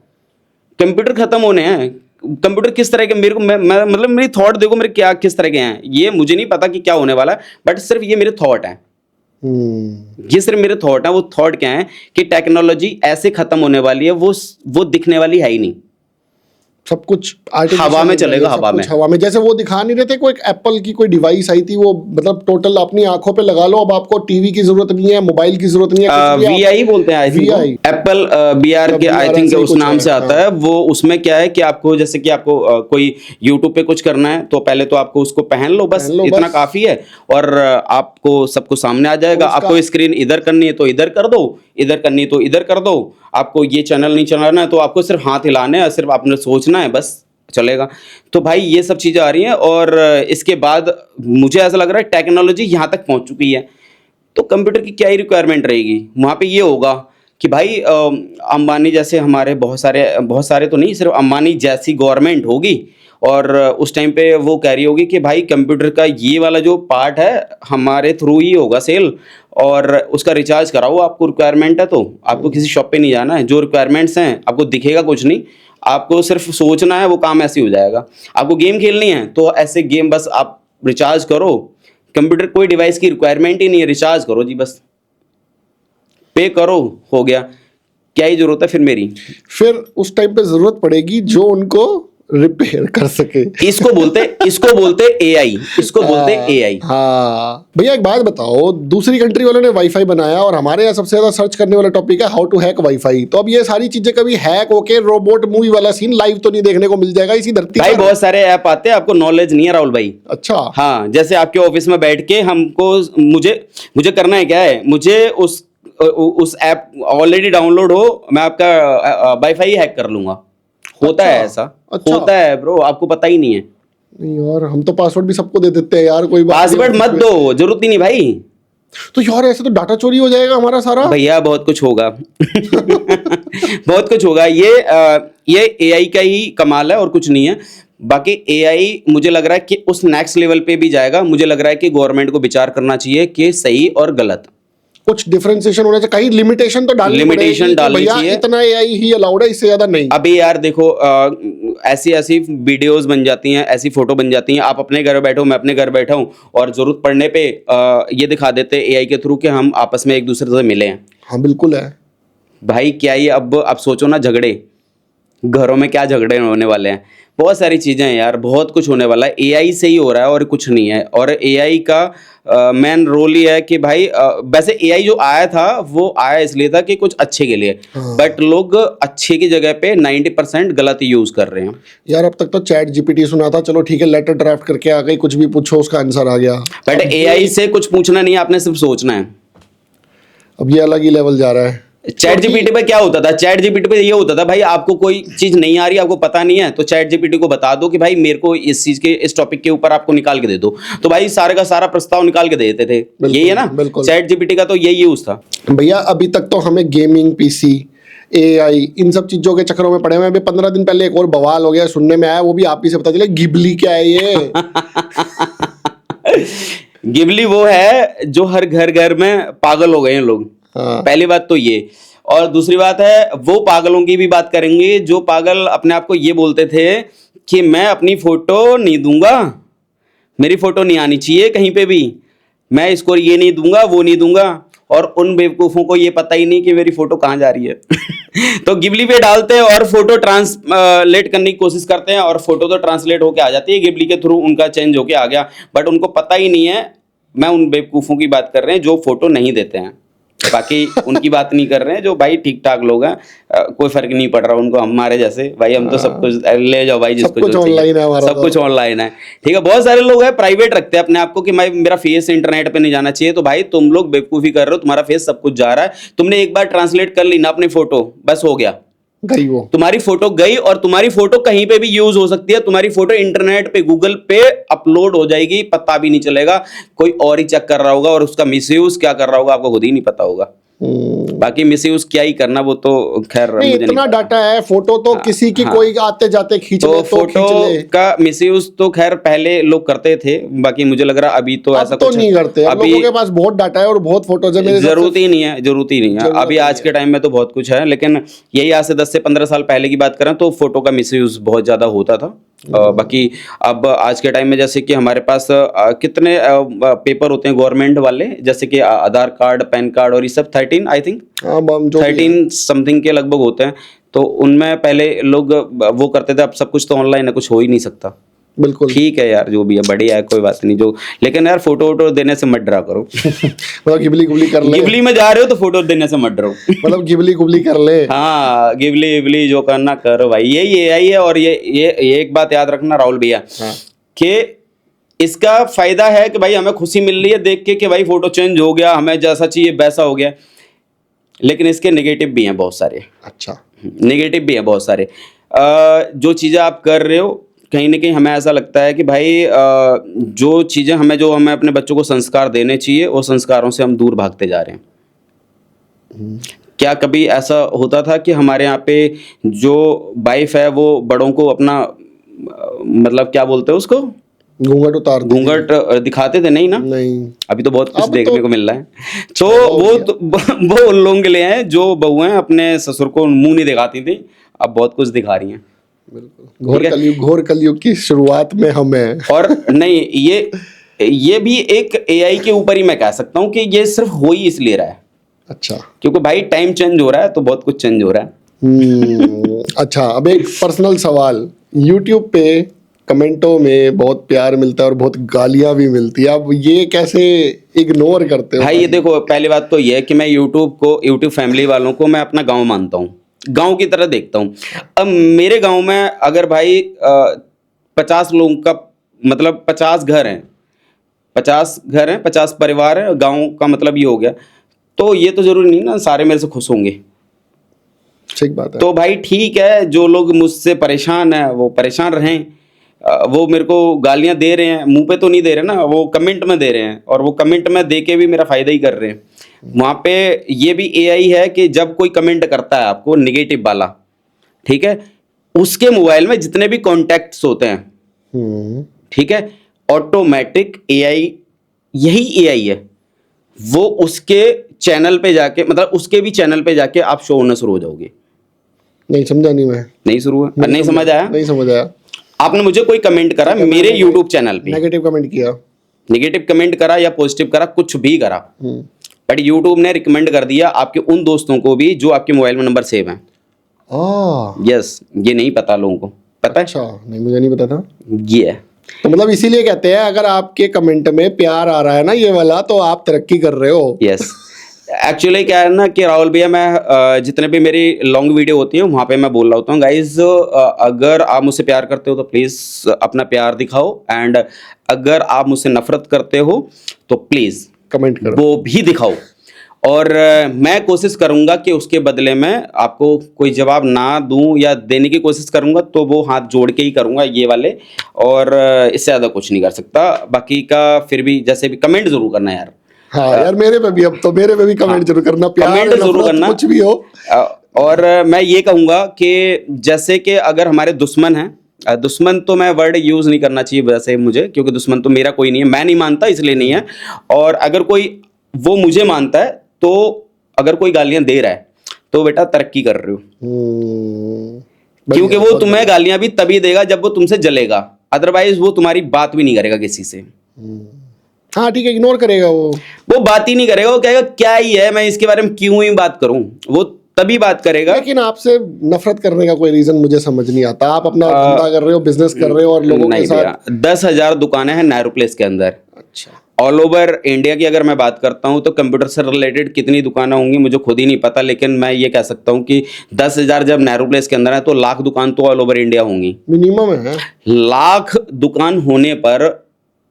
कंप्यूटर खत्म होने हैं। कंप्यूटर किस तरह के, मेरे को मैं मतलब मेरी थॉट देखो मेरे क्या किस तरह के हैं, ये मुझे नहीं पता कि क्या होने वाला है, बट सिर्फ ये मेरे थॉट हैं। ये सिर्फ मेरे थॉट हैं। वो थॉट क्या है कि टेक्नोलॉजी ऐसे खत्म होने वाली है, वो दिखने वाली है ही नहीं। सब कुछ हवा में चलेगा, हवा में। हवा में। जैसे वो दिखा नहीं रहे थे, कोई एप्पल की कोई डिवाइस आई थी, वो मतलब टोटल अपनी आंखों पे लगा लो, अब आपको टीवी की जरूरत नहीं है, मोबाइल की जरूरत नहीं है, वीआई बोलते हैं, आई थिंक एप्पल बीआर के, आई थिंक उस नाम से आता है वो। उसमें क्या है कि आपको जैसे कि आपको कोई यूट्यूब पे कुछ करना है तो पहले तो आपको उसको पहन लो, बस इतना काफी है, और आपको सब कुछ सामने आ जाएगा। आपको स्क्रीन इधर करनी है तो इधर कर दो, इधर करनी है तो इधर कर दो, आपको ये चैनल नहीं चलाना है तो आपको सिर्फ हाथ हिलाने हैं, सिर्फ आपने सोचना है, बस चलेगा। तो भाई ये सब चीजें आ रही हैं, और इसके बाद मुझे ऐसा लग रहा है टेक्नोलॉजी यहाँ तक पहुंच चुकी है, तो कंप्यूटर की क्या ही रिक्वायरमेंट रहेगी। वहाँ पे ये होगा कि भाई अंबानी जैसे हमारे बहुत सारे तो नहीं, सिर्फ अंबानी जैसी गवर्नमेंट होगी, और उस टाइम पे वो कह रही होगी कि भाई कंप्यूटर का ये वाला जो पार्ट है हमारे थ्रू ही होगा सेल, और उसका रिचार्ज कराओ, आपको रिक्वायरमेंट है तो आपको किसी शॉप पे नहीं जाना है, जो रिक्वायरमेंट्स हैं आपको दिखेगा कुछ नहीं, आपको सिर्फ सोचना है, वो काम ऐसे हो जाएगा। आपको गेम खेलनी है तो ऐसे गेम बस आप रिचार्ज करो, कंप्यूटर कोई डिवाइस की रिक्वायरमेंट ही नहीं है, रिचार्ज करो जी, बस पे करो, हो गया। क्या ही जरूरत है फिर मेरी? फिर उस टाइम पे जरूरत पड़ेगी जो उनको रिपेयर कर सके। इसको बोलते एआई, इसको बोलते एआई। हाँ भैया एक बात बताओ, दूसरी कंट्री वालों ने वाईफाई बनाया और हमारे यहाँ सबसे ज्यादा सर्च करने वाला टॉपिक है हाउ टू हैक वाईफाई। तो अब ये सारी चीजें कभी हैक होके रोबोट मूवी वाला सीन लाइव तो नहीं देखने को मिल जाएगा इसी धरती भाई? पर? बहुत सारे ऐप आते हैं, आपको नॉलेज नहीं है राहुल भाई। अच्छा। हाँ, जैसे आपके ऑफिस में बैठ के हमको मुझे करना है क्या है, मुझे उस ऐप ऑलरेडी डाउनलोड हो, मैं आपका वाईफाई हैक कर लूंगा। होता है ऐसा, होता है ब्रो, आपको पता ही नहीं है। नहीं यार, हम तो पासवर्ड भी सबको दे देते हैं यार, कोई पासवर्ड मत दो, जरूरत ही नहीं भाई। तो यार ऐसे तो डाटा चोरी हो जाएगा हमारा सारा। भैया बहुत कुछ होगा। बहुत कुछ होगा। ये एआई का ही कमाल है और कुछ नहीं है। बाकी एआई मुझे लग रहा है कि उस नेक्स्ट लेवल पे भी जाएगा। मुझे लग रहा है कि गवर्नमेंट को विचार करना चाहिए कि सही और गलत, कुछ डिफरेंशिएशन होना चाहिए, कहीं लिमिटेशन तो डालनी चाहिए। इतना एआई ही अलाउड है, इससे ज्यादा नहीं। अभी यार देखो, ऐसी वीडियोस बन जाती हैं, ऐसी फोटो बन जाती हैं, आप अपने घर बैठो, मैं अपने घर बैठा हूं, और जरूरत पड़ने पे ये दिखा देते हैं एआई के थ्रू कि हम आपस में एक दूसरे से मिले हैं। हाँ बिल्कुल है भाई। क्या ये अब सोचो ना, झगड़े घरों में क्या झगड़े होने वाले हैं, बहुत सारी चीजें हैं यार, बहुत कुछ होने वाला है। एआई से ही हो रहा है और कुछ नहीं है। और एआई का मेन रोल ये है कि भाई वैसे एआई जो आया था वो आया इसलिए था कि कुछ अच्छे के लिए, बट लोग अच्छे की जगह पे 90% गलत यूज कर रहे हैं यार। अब तक तो चैट जीपीटी सुना था, चलो ठीक है, लेटर ड्राफ्ट करके आ गई, कुछ भी पूछो उसका आंसर आ गया। बट एआई से कुछ पूछना नहीं, आपने सिर्फ सोचना है। अब ये अलग ही लेवल जा रहा है। चैट जीपीटी पे क्या होता था? चैट जीपीटी पे ये होता था भाई, आपको कोई चीज नहीं आ रही, आपको पता नहीं है, तो चैट जीपीटी को बता दो कि भाई मेरे को इस चीज के, इस टॉपिक के ऊपर आपको निकाल के दे दो, तो भाई सारे का सारा प्रस्ताव निकाल के दे देते थे। यही है ना चैट जीपीटी का, तो यही यूज था भैया। अभी तक तो हमें गेमिंग, पीसी, एआई, इन सब चीजों के चक्करों में पड़े हुए। अभी 15 दिन पहले एक और बवाल हो गया, सुनने में आया, वो भी आप ही से पता चला। गिबली क्या है ये? गिबली वो है जो हर घर में पागल हो गए हैं लोग। पहली बात तो ये, और दूसरी बात है वो पागलों की भी बात करेंगे जो पागल अपने आप को ये बोलते थे कि मैं अपनी फोटो नहीं दूंगा, मेरी फोटो नहीं आनी चाहिए कहीं पे भी, मैं इसको ये नहीं दूंगा, वो नहीं दूंगा, और उन बेवकूफों को ये पता ही नहीं कि मेरी फोटो कहाँ जा रही है। तो गिबली पे डालते हैं और फोटो ट्रांसलेट करने की कोशिश करते हैं, और फोटो तो ट्रांसलेट होके आ जाती है गिबली के थ्रू, उनका चेंज होके आ गया, बट उनको पता ही नहीं है। मैं उन बेवकूफों की बात कर रहे हैं जो फोटो नहीं देते हैं, बाकी उनकी बात नहीं कर रहे हैं जो भाई ठीक ठाक लोग हैं, कोई फर्क नहीं पड़ रहा उनको हमारे जैसे। भाई हम तो सब कुछ ले जाओ भाई, जिसको जो चाहिए सब कुछ ऑनलाइन है, ठीक है। बहुत सारे लोग हैं प्राइवेट रखते हैं अपने आप को कि भाई मेरा फेस इंटरनेट पे नहीं जाना चाहिए, तो भाई तुम लोग बेवकूफी कर रहे हो, तुम्हारा फेस सब कुछ जा रहा है, तुमने एक बार ट्रांसलेट कर ली ना अपनी फोटो, बस हो गया, गई वो, तुम्हारी फोटो गई और तुम्हारी फोटो कहीं पे भी यूज हो सकती है। तुम्हारी फोटो इंटरनेट पे गूगल पे अपलोड हो जाएगी, पता भी नहीं चलेगा, कोई और ही चेक कर रहा होगा और उसका मिसयूज क्या कर रहा होगा आपको खुद ही नहीं पता होगा। बाकी मिसयूज क्या ही करना, वो तो खैर नहीं, मुझे इतना नहीं पता। डाटा है, फोटो तो किसी की हाँ। कोई आते जाते खींच तो ले तो फोटो खींच ले। का मिसयूज तो खैर पहले लोग करते थे, बाकी मुझे लग रहा अभी तो ऐसा अब तो कुछ नहीं करते, अब अभी लोगों के पास बहुत डाटा है और बहुत फोटोज है मेरे हिसाब से। जरूरत ही नहीं है, जरूरत ही नहीं है। जरूरत अभी नहीं आज के टाइम में तो बहुत कुछ है, लेकिन यही आज से 10 से 15 साल पहले की बात करें तो फोटो का मिसयूज बहुत ज्यादा होता था। बाकी अब आज के टाइम में जैसे कि हमारे पास कितने पेपर होते हैं गवर्नमेंट वाले, जैसे कि आधार कार्ड, पैन कार्ड और ये सब 13 आई थिंक हाँ, जो भी है। 13 समथिंग के लगभग होते हैं। तो उनमें पहले लोग वो करते थे, अब सब कुछ तो ऑनलाइन है, कुछ हो ही नहीं सकता। बिल्कुल। ठीक है यार, जो भी है बढ़िया है, कोई बात नहीं। जो लेकिन यार फोटो वोटो देने से मत डरा करो। मतलब गिबली गुबली कर ले, गिबली में जा रहे हो तो फोटो देने से मत डरो। मतलब गिबली गुबली कर ले। हाँ, गिबली विबली जो करना करो भाई, यही एआई है। और ये एक बात याद रखना राहुल भैया, हाँ। कि इसका फायदा है कि भाई हमें खुशी मिल रही है देख के कि भाई फोटो चेंज हो गया, हमें जैसा चाहिए वैसा हो गया, लेकिन इसके नेगेटिव भी हैं बहुत सारे। अच्छा। नेगेटिव भी हैं बहुत सारे। जो चीज़ें आप कर रहे हो, कहीं ना कहीं हमें ऐसा लगता है कि भाई जो चीज़ें हमें अपने बच्चों को संस्कार देने चाहिए, वो संस्कारों से हम दूर भागते जा रहे हैं। क्या कभी ऐसा होता था कि हमारे यहाँ पे जो वाइफ है वो बड़ों को अपना मतलब क्या बोलते हैं उसको, घूंघट उतार दे। घूंघट दिखाते थे? नहीं ना, नहीं। अभी तो बहुत कुछ अब देखने तो को मिल रहा है। तो वो उन लोगों के लिए हैं जो बहुएं अपने ससुर को मुंह नहीं दिखाती थी, अब बहुत कुछ दिखा रही हैं। बिल्कुल, घोर कलयुग की शुरुआत में हम हैं। और नहीं, ये भी एक एआई के ऊपर ही मैं कह सकता हूँ कि ये सिर्फ हो ही इसलिए रहा है। अच्छा। क्योंकि भाई टाइम चेंज हो रहा है तो बहुत कुछ चेंज हो रहा है। अच्छा, अब एक पर्सनल सवाल, YouTube पे कमेंटों में बहुत प्यार मिलता है और बहुत गालियां भी मिलती है, अब ये कैसे इग्नोर करते हो? भाई ये देखो, पहली बात तो ये है कि मैं यूट्यूब फैमिली वालों को मैं अपना गांव मानता हूँ, गांव की तरह देखता हूँ। अब मेरे गांव में अगर भाई 50 लोगों का मतलब 50 घर हैं, 50 परिवार हैं, गांव का मतलब ये हो गया। तो ये तो जरूरी नहीं ना सारे मेरे से खुश होंगे। ठीक बात है। तो भाई ठीक है, जो लोग मुझसे परेशान हैं वो परेशान रहें। वो मेरे को गालियां दे रहे हैं, मुंह पे तो नहीं दे रहे ना, वो कमेंट में दे रहे हैं, और वो कमेंट में दे के भी मेरा फायदा ही कर रहे हैं। वहाँ पे ये भी एआई है कि जब कोई कमेंट करता है आपको नेगेटिव वाला, ठीक है, उसके मोबाइल में जितने भी कॉन्टैक्ट्स होते हैं, ठीक है, ऑटोमेटिक एआई, यही एआई है, वो उसके चैनल पे जाके, मतलब उसके भी चैनल पे जाके आप शो होना शुरू हो जाओगे। नहीं समझा, नहीं मैं नहीं शुरू हुआ, नहीं समझ आया? नहीं समझ आया। आपने मुझे कोई कमेंट करा मेरे यूट्यूब चैनल पे, नेगेटिव कमेंट किया, नेगेटिव कमेंट करा या पॉजिटिव करा, कुछ भी करा, बट यूट्यूब ने रिकमेंड कर दिया आपके उन दोस्तों को भी जो आपके मोबाइल में नंबर सेव है। यस, ये नहीं पता लोगों को, पता है? अच्छा, नहीं मुझे नहीं पता था। ये है। तो मतलब इसीलिए कहते हैं अगर आपके कमेंट में प्यार आ रहा है ना ये वाला, तो आप तरक्की कर रहे हो। यस, एक्चुअली क्या है ना कि राहुल भैया, मैं जितने भी मेरी लॉन्ग वीडियो होती है वहाँ पे मैं बोल रहा होता हूँ, गाइज अगर आप मुझसे प्यार करते हो तो प्लीज़ अपना प्यार दिखाओ, एंड अगर आप मुझसे नफरत करते हो तो प्लीज़ कमेंट करो, वो भी दिखाओ। और मैं कोशिश करूंगा कि उसके बदले में आपको कोई जवाब ना दूं, या देने की कोशिश करूंगा तो वो हाथ जोड़ के ही करूंगा ये वाले, और इससे ज़्यादा कुछ नहीं कर सकता। बाकी का फिर भी जैसे भी कमेंट जरूर करना यार। हाँ यार, मेरे पे भी, अब तो मेरे पे भी कमेंट जरूर करना, प्यार कमेंट जरूर नफरत करना, कुछ भी हो। और मैं ये कहूँगा कि जैसे कि अगर हमारे दुश्मन हैं, दुश्मन तो मैं वर्ड यूज़ नहीं करना चाहिए वैसे मुझे, क्योंकि दुश्मन तो मेरा कोई नहीं है, मैं नहीं मानता इसलिए नहीं है। और अगर कोई वो मुझे मानता है तो अगर कोई गालियां दे रहा है तो बेटा तरक्की कर रहे हो, क्योंकि वो तुम्हें गालियां भी तभी देगा जब वो तुमसे जलेगा, अदरवाइज वो तुम्हारी बात भी नहीं करेगा किसी से। हाँ ठीक है, इग्नोर करेगा वो बात ही नहीं करेगा, वो कहेगा क्या ही है, मैं इसके बारे में क्यों ही बात करूं, वो तभी बात करेगा। लेकिन आपसे नफरत करने का कोई रीजन मुझे समझ नहीं आता। आप अपना धंधा कर रहे हो, बिजनेस कर रहे हो, और लोगों के साथ 10,000 दुकानें हैं नेहरू प्लेस के अंदर। अच्छा, ऑल ओवर इंडिया की अगर मैं बात करता हूं तो कंप्यूटर से रिलेटेड कितनी दुकानें होंगी मुझे खुद ही नहीं पता, लेकिन मैं ये कह सकता हूं कि 10,000 जब नेहरू प्लेस के अंदर है तो लाख दुकान तो ऑल ओवर इंडिया होंगी, मिनिमम है। लाख दुकान होने पर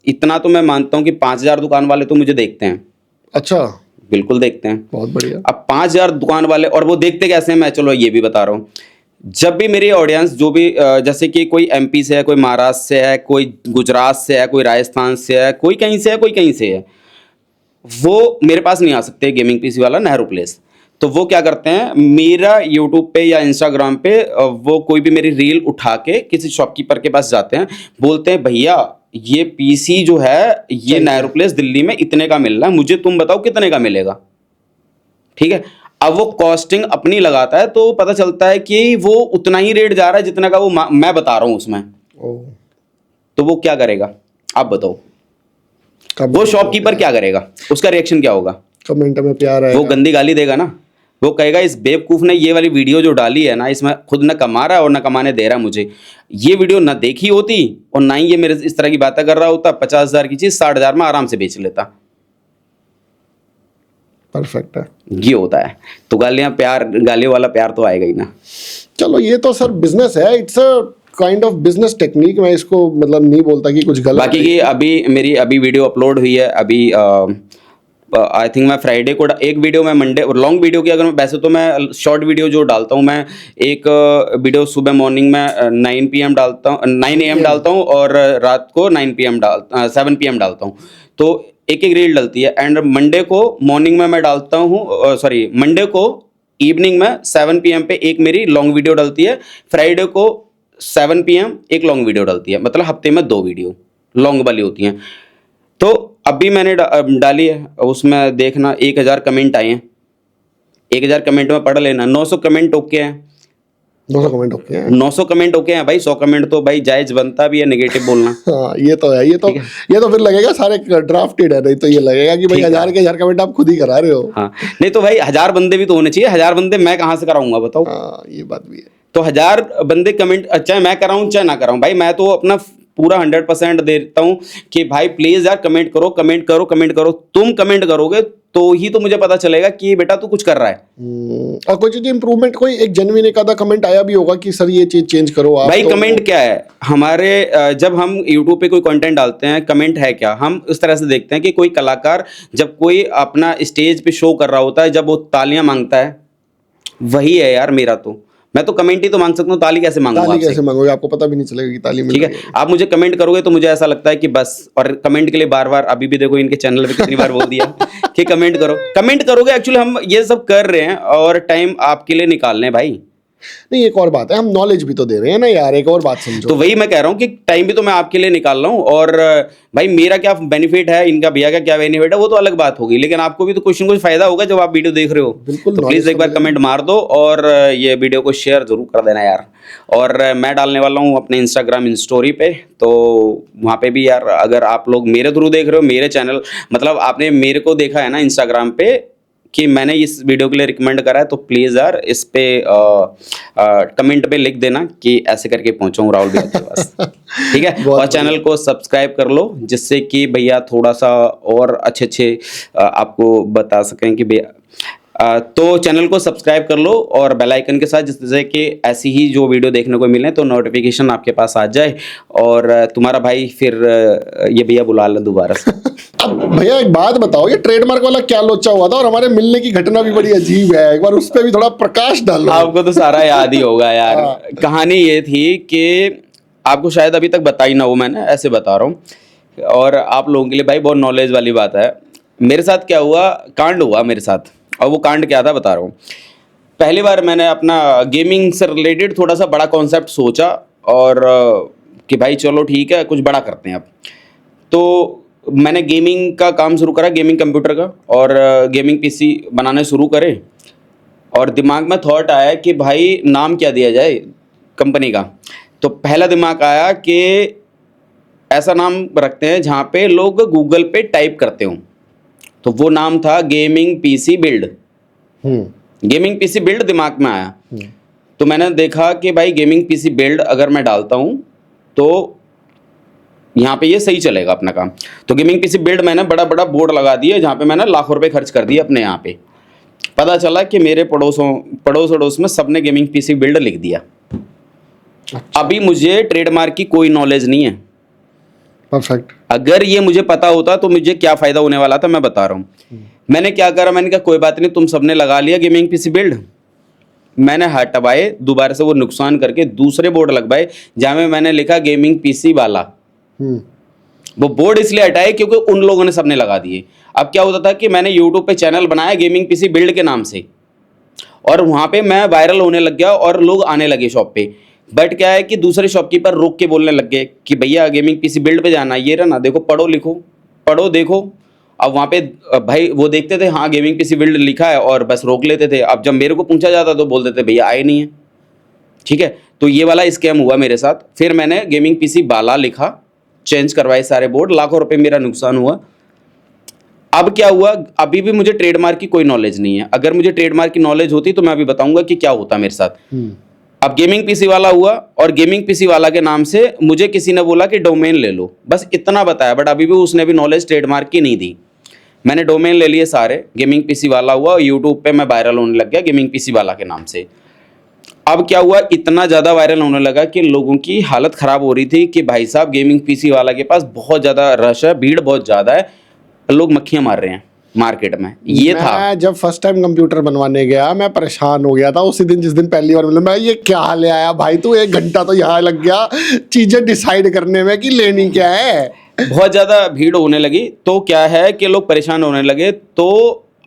इतना तो मैं मानता हूं कि 5,000 दुकान वाले तो मुझे देखते हैं। अच्छा, बिल्कुल देखते हैं। बहुत बढ़िया। अब 5,000 दुकान वाले, और वो देखते कैसे हैं मैं चलो ये भी बता रहा हूँ। जब भी मेरी ऑडियंस जो भी जैसे कि कोई एमपी से है, कोई महाराष्ट्र से है, कोई गुजरात से है, कोई राजस्थान से है, कोई कहीं से है, कोई कहीं से है, वो मेरे पास नहीं आ सकते गेमिंग पीसी वाला नेहरू प्लेस। तो वो क्या करते हैं, मेरा यूट्यूब पे या इंस्टाग्राम पे वो कोई भी मेरी रील उठा के किसी शॉपकीपर के पास जाते हैं, बोलते हैं भैया ये पीसी जो है ये नेहरू प्लेस दिल्ली में इतने का मिल रहा है, मुझे तुम बताओ कितने का मिलेगा। ठीक है, अब वो कॉस्टिंग अपनी लगाता है तो पता चलता है कि वो उतना ही रेट जा रहा है जितना का वो मैं बता रहा हूँ उसमें। तो वो क्या करेगा आप बताओ, वो शॉपकीपर क्या करेगा, उसका रिएक्शन क्या होगा? कमेंट में प्यार है, वो गंदी गाली देगा ना, वो कहेगा इस बेवकूफ ने ये वाली वीडियो जो डाली है ना, इसमें खुद न कमा रहा है और न कमाने दे रहा है मुझे, ये वीडियो ना देखी होती और ना ही ये मेरे इस तरह की बातें कर रहा होता, 50,000 की चीज 60,000 में आराम से बेच लेता। परफेक्ट है, ये होता है। तो गालियों वाला प्यार तो आएगा ही ना। चलो ये तो सर बिजनेस है, it's a kind of business technique, मैं इसको मतलब नहीं बोलता कि कुछ गलत। बाकी की अभी वीडियो अपलोड हुई है, अभी आई थिंक मैं फ्राइडे को एक वीडियो, मैं मंडे लॉन्ग वीडियो की अगर मैं वैसे तो मैं शॉर्ट वीडियो जो डालता हूँ, मैं एक वीडियो सुबह मॉर्निंग में 9 PM डालता हूँ, 9 AM डालता हूँ और रात को 7 PM डालता हूँ। तो एक रील डलती है। एंड मंडे को मॉर्निंग में मैं डालता हूँ, सॉरी मंडे को इवनिंग में 7 PM पे एक मेरी लॉन्ग वीडियो डलती है, फ्राइडे को 7 PM एक लॉन्ग वीडियो डलती है, मतलब हफ्ते में 2 वीडियो लॉन्ग वाली होती हैं। तो अभी मैंने डाली है, उसमें देखना 1000 कमेंट आए हैं, 1000 कमेंट में पढ़ लेना, 900 कमेंट ओके हैं, 900 कमेंट ओके हैं, 900 कमेंट ओके हैं भाई, 100 कमेंट तो भाई जायज बनता भी है नेगेटिव बोलना। हाँ ये तो है, ये तो फिर लगेगा सारे ड्राफ्टेड है, नहीं तो ये लगेगा कि भाई 1000 के 1000 कमेंट आप खुद ही करा रहे हो। हाँ नहीं तो भाई 1000 बंदे भी तो होने चाहिए, 1000 बंदे मैं कहाँ से कराऊंगा बताओ। हाँ ये बात भी है। तो 1000 बंदे कमेंट, चाहे मैं कराऊं चाहे ना कराऊं भाई, मैं तो अपना पूरा 100% देता हूं कि भाई प्लीज यार कमेंट करो, कमेंट करो, कमेंट करो। तुम कमेंट करोगे तो ही तो मुझे पता चलेगा कि बेटा तू कुछ कर रहा है। और कोई चीज इंप्रूवमेंट, कोई एक जेन्युइन एक आधा कमेंट आया भी होगा कि सर ये चीज चेंज करो आप। भाई तो कमेंट क्या है हमारे, जब हम YouTube पे कोई कंटेंट डालते हैं, कमेंट है क्या, हम इस तरह से देखते हैं कि कोई कलाकार जब कोई अपना स्टेज पे शो कर रहा होता है, जब वो तालियां मांगता है, वही है यार मेरा। तो मैं तो कमेंट ही तो मांग सकता हूँ, ताली कैसे मांगूंगा? ताली कैसे मांगोगे, आपको पता भी नहीं चलेगा कि ताली मिल ठीक रही है, आप मुझे कमेंट करोगे तो मुझे ऐसा लगता है कि बस, और कमेंट के लिए बार बार, अभी भी देखो इनके चैनल पे कितनी बार बोल दिया कि कमेंट करो, कमेंट करोगे। एक्चुअली हम ये सब कर रहे हैं और टाइम आपके लिए निकाल रहे हैं भाई। नहीं एक और बात है, हम नॉलेज भी तो दे रहे हैं ना यार, एक और बात समझो। तो वही मैं कह रहा हूँ कि टाइम भी तो मैं आपके लिए निकाल रहा हूँ, और भाई मेरा क्या बेनिफिट है, इनका भैया का क्या बेनिफिट है, वो तो अलग बात होगी, लेकिन आपको भी तो कुछ न कुछ फायदा होगा जब आप वीडियो देख रहे हो। बिल्कुल, तो प्लीज एक बार कमेंट मार दो और ये वीडियो को शेयर जरूर कर देना यार। और मैं डालने वाला हूँ अपने इंस्टाग्राम स्टोरी पे, तो वहाँ पे भी यार अगर आप लोग मेरे थ्रू देख रहे हो, मेरे चैनल मतलब आपने मेरे को देखा है ना इंस्टाग्राम पे कि मैंने इस वीडियो के लिए रिकमेंड करा है, तो प्लीज़ यार इस पे कमेंट पे लिख देना कि ऐसे करके पहुंचा हूँ राहुल भैया के पास। ठीक है, और चैनल को सब्सक्राइब कर लो, जिससे कि भैया थोड़ा सा और अच्छे आपको बता सकें कि भैया तो चैनल को सब्सक्राइब कर लो और बेल आइकन के साथ, जिससे कि ऐसी ही जो वीडियो देखने को मिले तो नोटिफिकेशन आपके पास आ जाए, और तुम्हारा भाई फिर ये भैया बुला ले दोबारा से। अब भैया एक बात बताओ, ये ट्रेडमार्क वाला क्या लोचा हुआ था, और हमारे मिलने की घटना भी बड़ी अजीब है, एक बार उस पर भी थोड़ा प्रकाश डालो। आपको तो सारा याद ही होगा यार। कहानी ये थी कि आपको शायद अभी तक बताई ना हो मैंने, ऐसे बता रहा हूँ, और आप लोगों के लिए भाई बहुत नॉलेज वाली बात है। मेरे साथ क्या हुआ, कांड हुआ मेरे साथ, और वो कांड क्या था बता रहा हूँ। पहली बार मैंने अपना गेमिंग से रिलेटेड थोड़ा सा बड़ा कॉन्सेप्ट सोचा, और कि भाई चलो ठीक है कुछ बड़ा करते हैं अब। तो मैंने गेमिंग का काम शुरू करा, गेमिंग कंप्यूटर का, और गेमिंग पीसी बनाने शुरू करे, और दिमाग में थॉट आया कि भाई नाम क्या दिया जाए कंपनी का। तो पहला दिमाग आया कि ऐसा नाम रखते हैं जहाँ पे लोग गूगल पे टाइप करते हों, तो वो नाम था gaming PC build. Gaming PC build दिमाग में आया। तो मैंने देखा कि भाई गेमिंग पीसी बिल्ड अगर मैं डालता हूँ तो यहाँ पे ये सही चलेगा अपना काम। तो गेमिंग पीसी बिल्ड मैंने बड़ा बड़ा बोर्ड लगा दिया, जहाँ पे मैंने लाखों रुपए खर्च कर दिए अपने यहाँ पे। पता चला कि मेरे पड़ोस में सबने गेमिंग पीसी बिल्ड लिख दिया। अभी मुझे ट्रेडमार्क की कोई नॉलेज नहीं है। परफेक्ट। अगर ये मुझे पता होता तो मुझे क्या फायदा होने वाला था, मैं बता रहा हूँ। मैंने क्या करा, मैंने कहा कोई बात नहीं, तुम सबने लगा लिया गेमिंग पीसी बिल्ड, मैंने हटवाए, दोबारा से वो नुकसान करके दूसरे बोर्ड लगवाए जहाँ में मैंने लिखा गेमिंग पीसी वाला। हम्म। वो बोर्ड इसलिए हटाए क्योंकि उन लोगों ने सबने लगा दिए। अब क्या होता था कि मैंने यूट्यूब पे चैनल बनाया गेमिंग पीसी बिल्ड के नाम से, और वहाँ पे मैं वायरल होने लग गया और लोग आने लगे शॉप पे। बट क्या है कि दूसरे शॉपकीपर रोक के बोलने लग गए कि भैया गेमिंग पीसी बिल्ड पे जाना, ये रहा ना, देखो पढ़ो लिखो, पढ़ो देखो। अब वहाँ पे भाई वो देखते थे हाँ गेमिंग पीसी बिल्ड लिखा है और बस रोक लेते थे। अब जब मेरे को पूछा जाता तो बोल देते भैया आए नहीं है। ठीक है, तो ये वाला स्कैम हुआ मेरे साथ। फिर मैंने गेमिंग पीसी बाला लिखा, चेंज करवाए सारे बोर्ड, लाखों रुपए मेरा नुकसान हुआ। अब क्या हुआ, अभी भी मुझे ट्रेडमार्क की कोई नॉलेज नहीं है। अगर मुझे ट्रेडमार्क की नॉलेज होती तो मैं अभी बताऊंगा कि क्या होता मेरे साथ। अब गेमिंग पीसी वाला हुआ और गेमिंग पीसी वाला के नाम से मुझे किसी ने बोला कि डोमेन ले लो, बस इतना बताया। बट अभी भी उसने भी नॉलेज ट्रेडमार्क की नहीं दी। मैंने डोमेन ले लिए सारे, गेमिंग पीसी वाला हुआ और यूट्यूब पे मैं वायरल होने लग गया गेमिंग पीसी वाला के नाम से। अब क्या हुआ, इतना ज़्यादा वायरल होने लगा कि लोगों की हालत ख़राब हो रही थी कि भाई साहब गेमिंग पीसी वाला के पास बहुत ज़्यादा रश है, भीड़ बहुत ज़्यादा है, लोग मक्खियाँ मार रहे हैं मार्केट में। ये था। मैं जब फर्स्ट टाइम कंप्यूटर बनवाने गया मैं परेशान हो गया था उसी दिन, जिस दिन पहली बार मिला। मैं ये क्या ले आया भाई तू, 1 घंटा तो यहाँ लग गया चीजें डिसाइड करने में कि लेनी क्या है। बहुत ज़्यादा भीड़ होने लगी तो क्या है कि लोग परेशान होने लगे। तो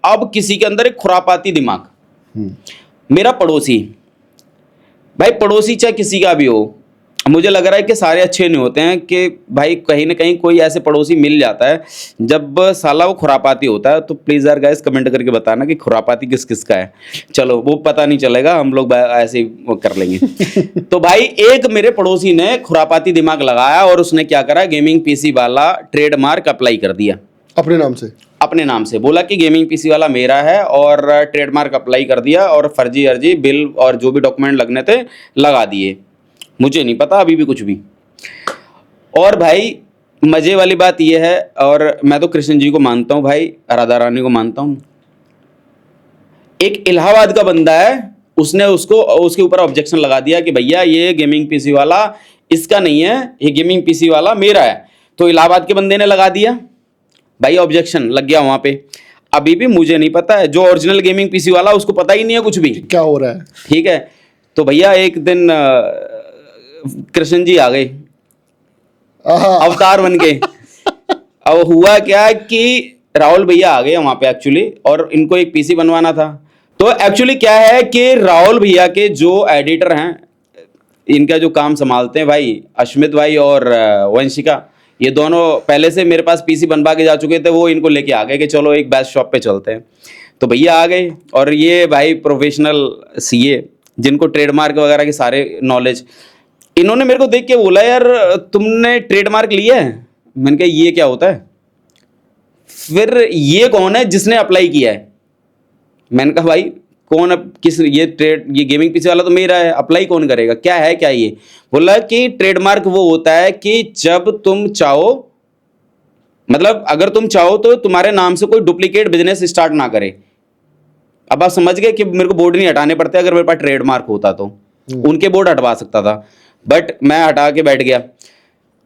अब किसी के अंदर एक खुरापाती दिमाग, मेरा पड़ोसी, भाई पड़ोसी चाहे किसी का भी हो, मुझे लग रहा है कि सारे अच्छे नहीं होते हैं, कि भाई कहीं ना कहीं कोई ऐसे पड़ोसी मिल जाता है जब साला वो खुरापाती होता है। तो प्लीज़ यार गाइस कमेंट करके बताना कि खुरापाती किस किस का है। चलो वो पता नहीं चलेगा, हम लोग ऐसे ही कर लेंगे। तो भाई एक मेरे पड़ोसी ने खुरापाती दिमाग लगाया और उसने क्या करा, गेमिंग पीसी वाला ट्रेडमार्क अप्लाई कर दिया अपने नाम से। अपने नाम से। बोला कि गेमिंग पीसी वाला मेरा है और ट्रेडमार्क अप्लाई कर दिया और फर्जी अर्जी बिल और जो भी डॉक्यूमेंट लगने थे लगा दिए। मुझे नहीं पता अभी भी कुछ भी। और भाई मज़े वाली बात यह है, और मैं तो कृष्ण जी को मानता हूँ भाई, राधा रानी को मानता हूँ, एक इलाहाबाद का बंदा है, उसने उसके ऊपर ऑब्जेक्शन लगा दिया कि भैया ये गेमिंग पीसी वाला इसका नहीं है, ये गेमिंग पीसी वाला मेरा है। तो इलाहाबाद के बंदे ने लगा दिया भाई, ऑब्जेक्शन लग गया वहां पे। अभी भी मुझे नहीं पता है, जो ओरिजिनल गेमिंग पीसी वाला उसको पता ही नहीं है कुछ भी क्या हो रहा है। ठीक है, तो भैया एक दिन कृष्ण जी आ गए अवतार बन के। अब हुआ क्या कि राहुल भैया आ गए वहां पे एक्चुअली, और इनको एक पीसी बनवाना था। तो एक्चुअली क्या है कि राहुल भैया के जो एडिटर हैं, इनका जो काम संभालते हैं भाई अश्मित भाई और वंशिका, ये दोनों पहले से मेरे पास पीसी बनवा के जा चुके थे। वो इनको लेके आ गए कि चलो एक बेस्ट शॉप पे चलते हैं। तो भैया आ गए, और ये भाई प्रोफेशनल सीए जिनको ट्रेडमार्क वगैरह के सारे नॉलेज, इन्होंने मेरे को देख के बोला यार तुमने ट्रेडमार्क लिया है। मैंने कहा ये क्या होता है, फिर ये कौन है जिसने अप्लाई किया है। मैंने कहा भाई कौन, किस, ये गेमिंग पीसी वाला तो मेरा है, अप्लाई कौन करेगा, क्या है क्या ये। बोला कि ट्रेडमार्क वो होता है कि जब तुम चाहो, मतलब अगर तुम चाहो तो तुम्हारे नाम से कोई डुप्लीकेट बिजनेस स्टार्ट ना करे। अब आप समझ गए कि मेरे को बोर्ड नहीं हटाने पड़ते, अगर मेरे पास ट्रेडमार्क होता तो उनके बोर्ड हटवा सकता था, बट मैं हटा के बैठ गया।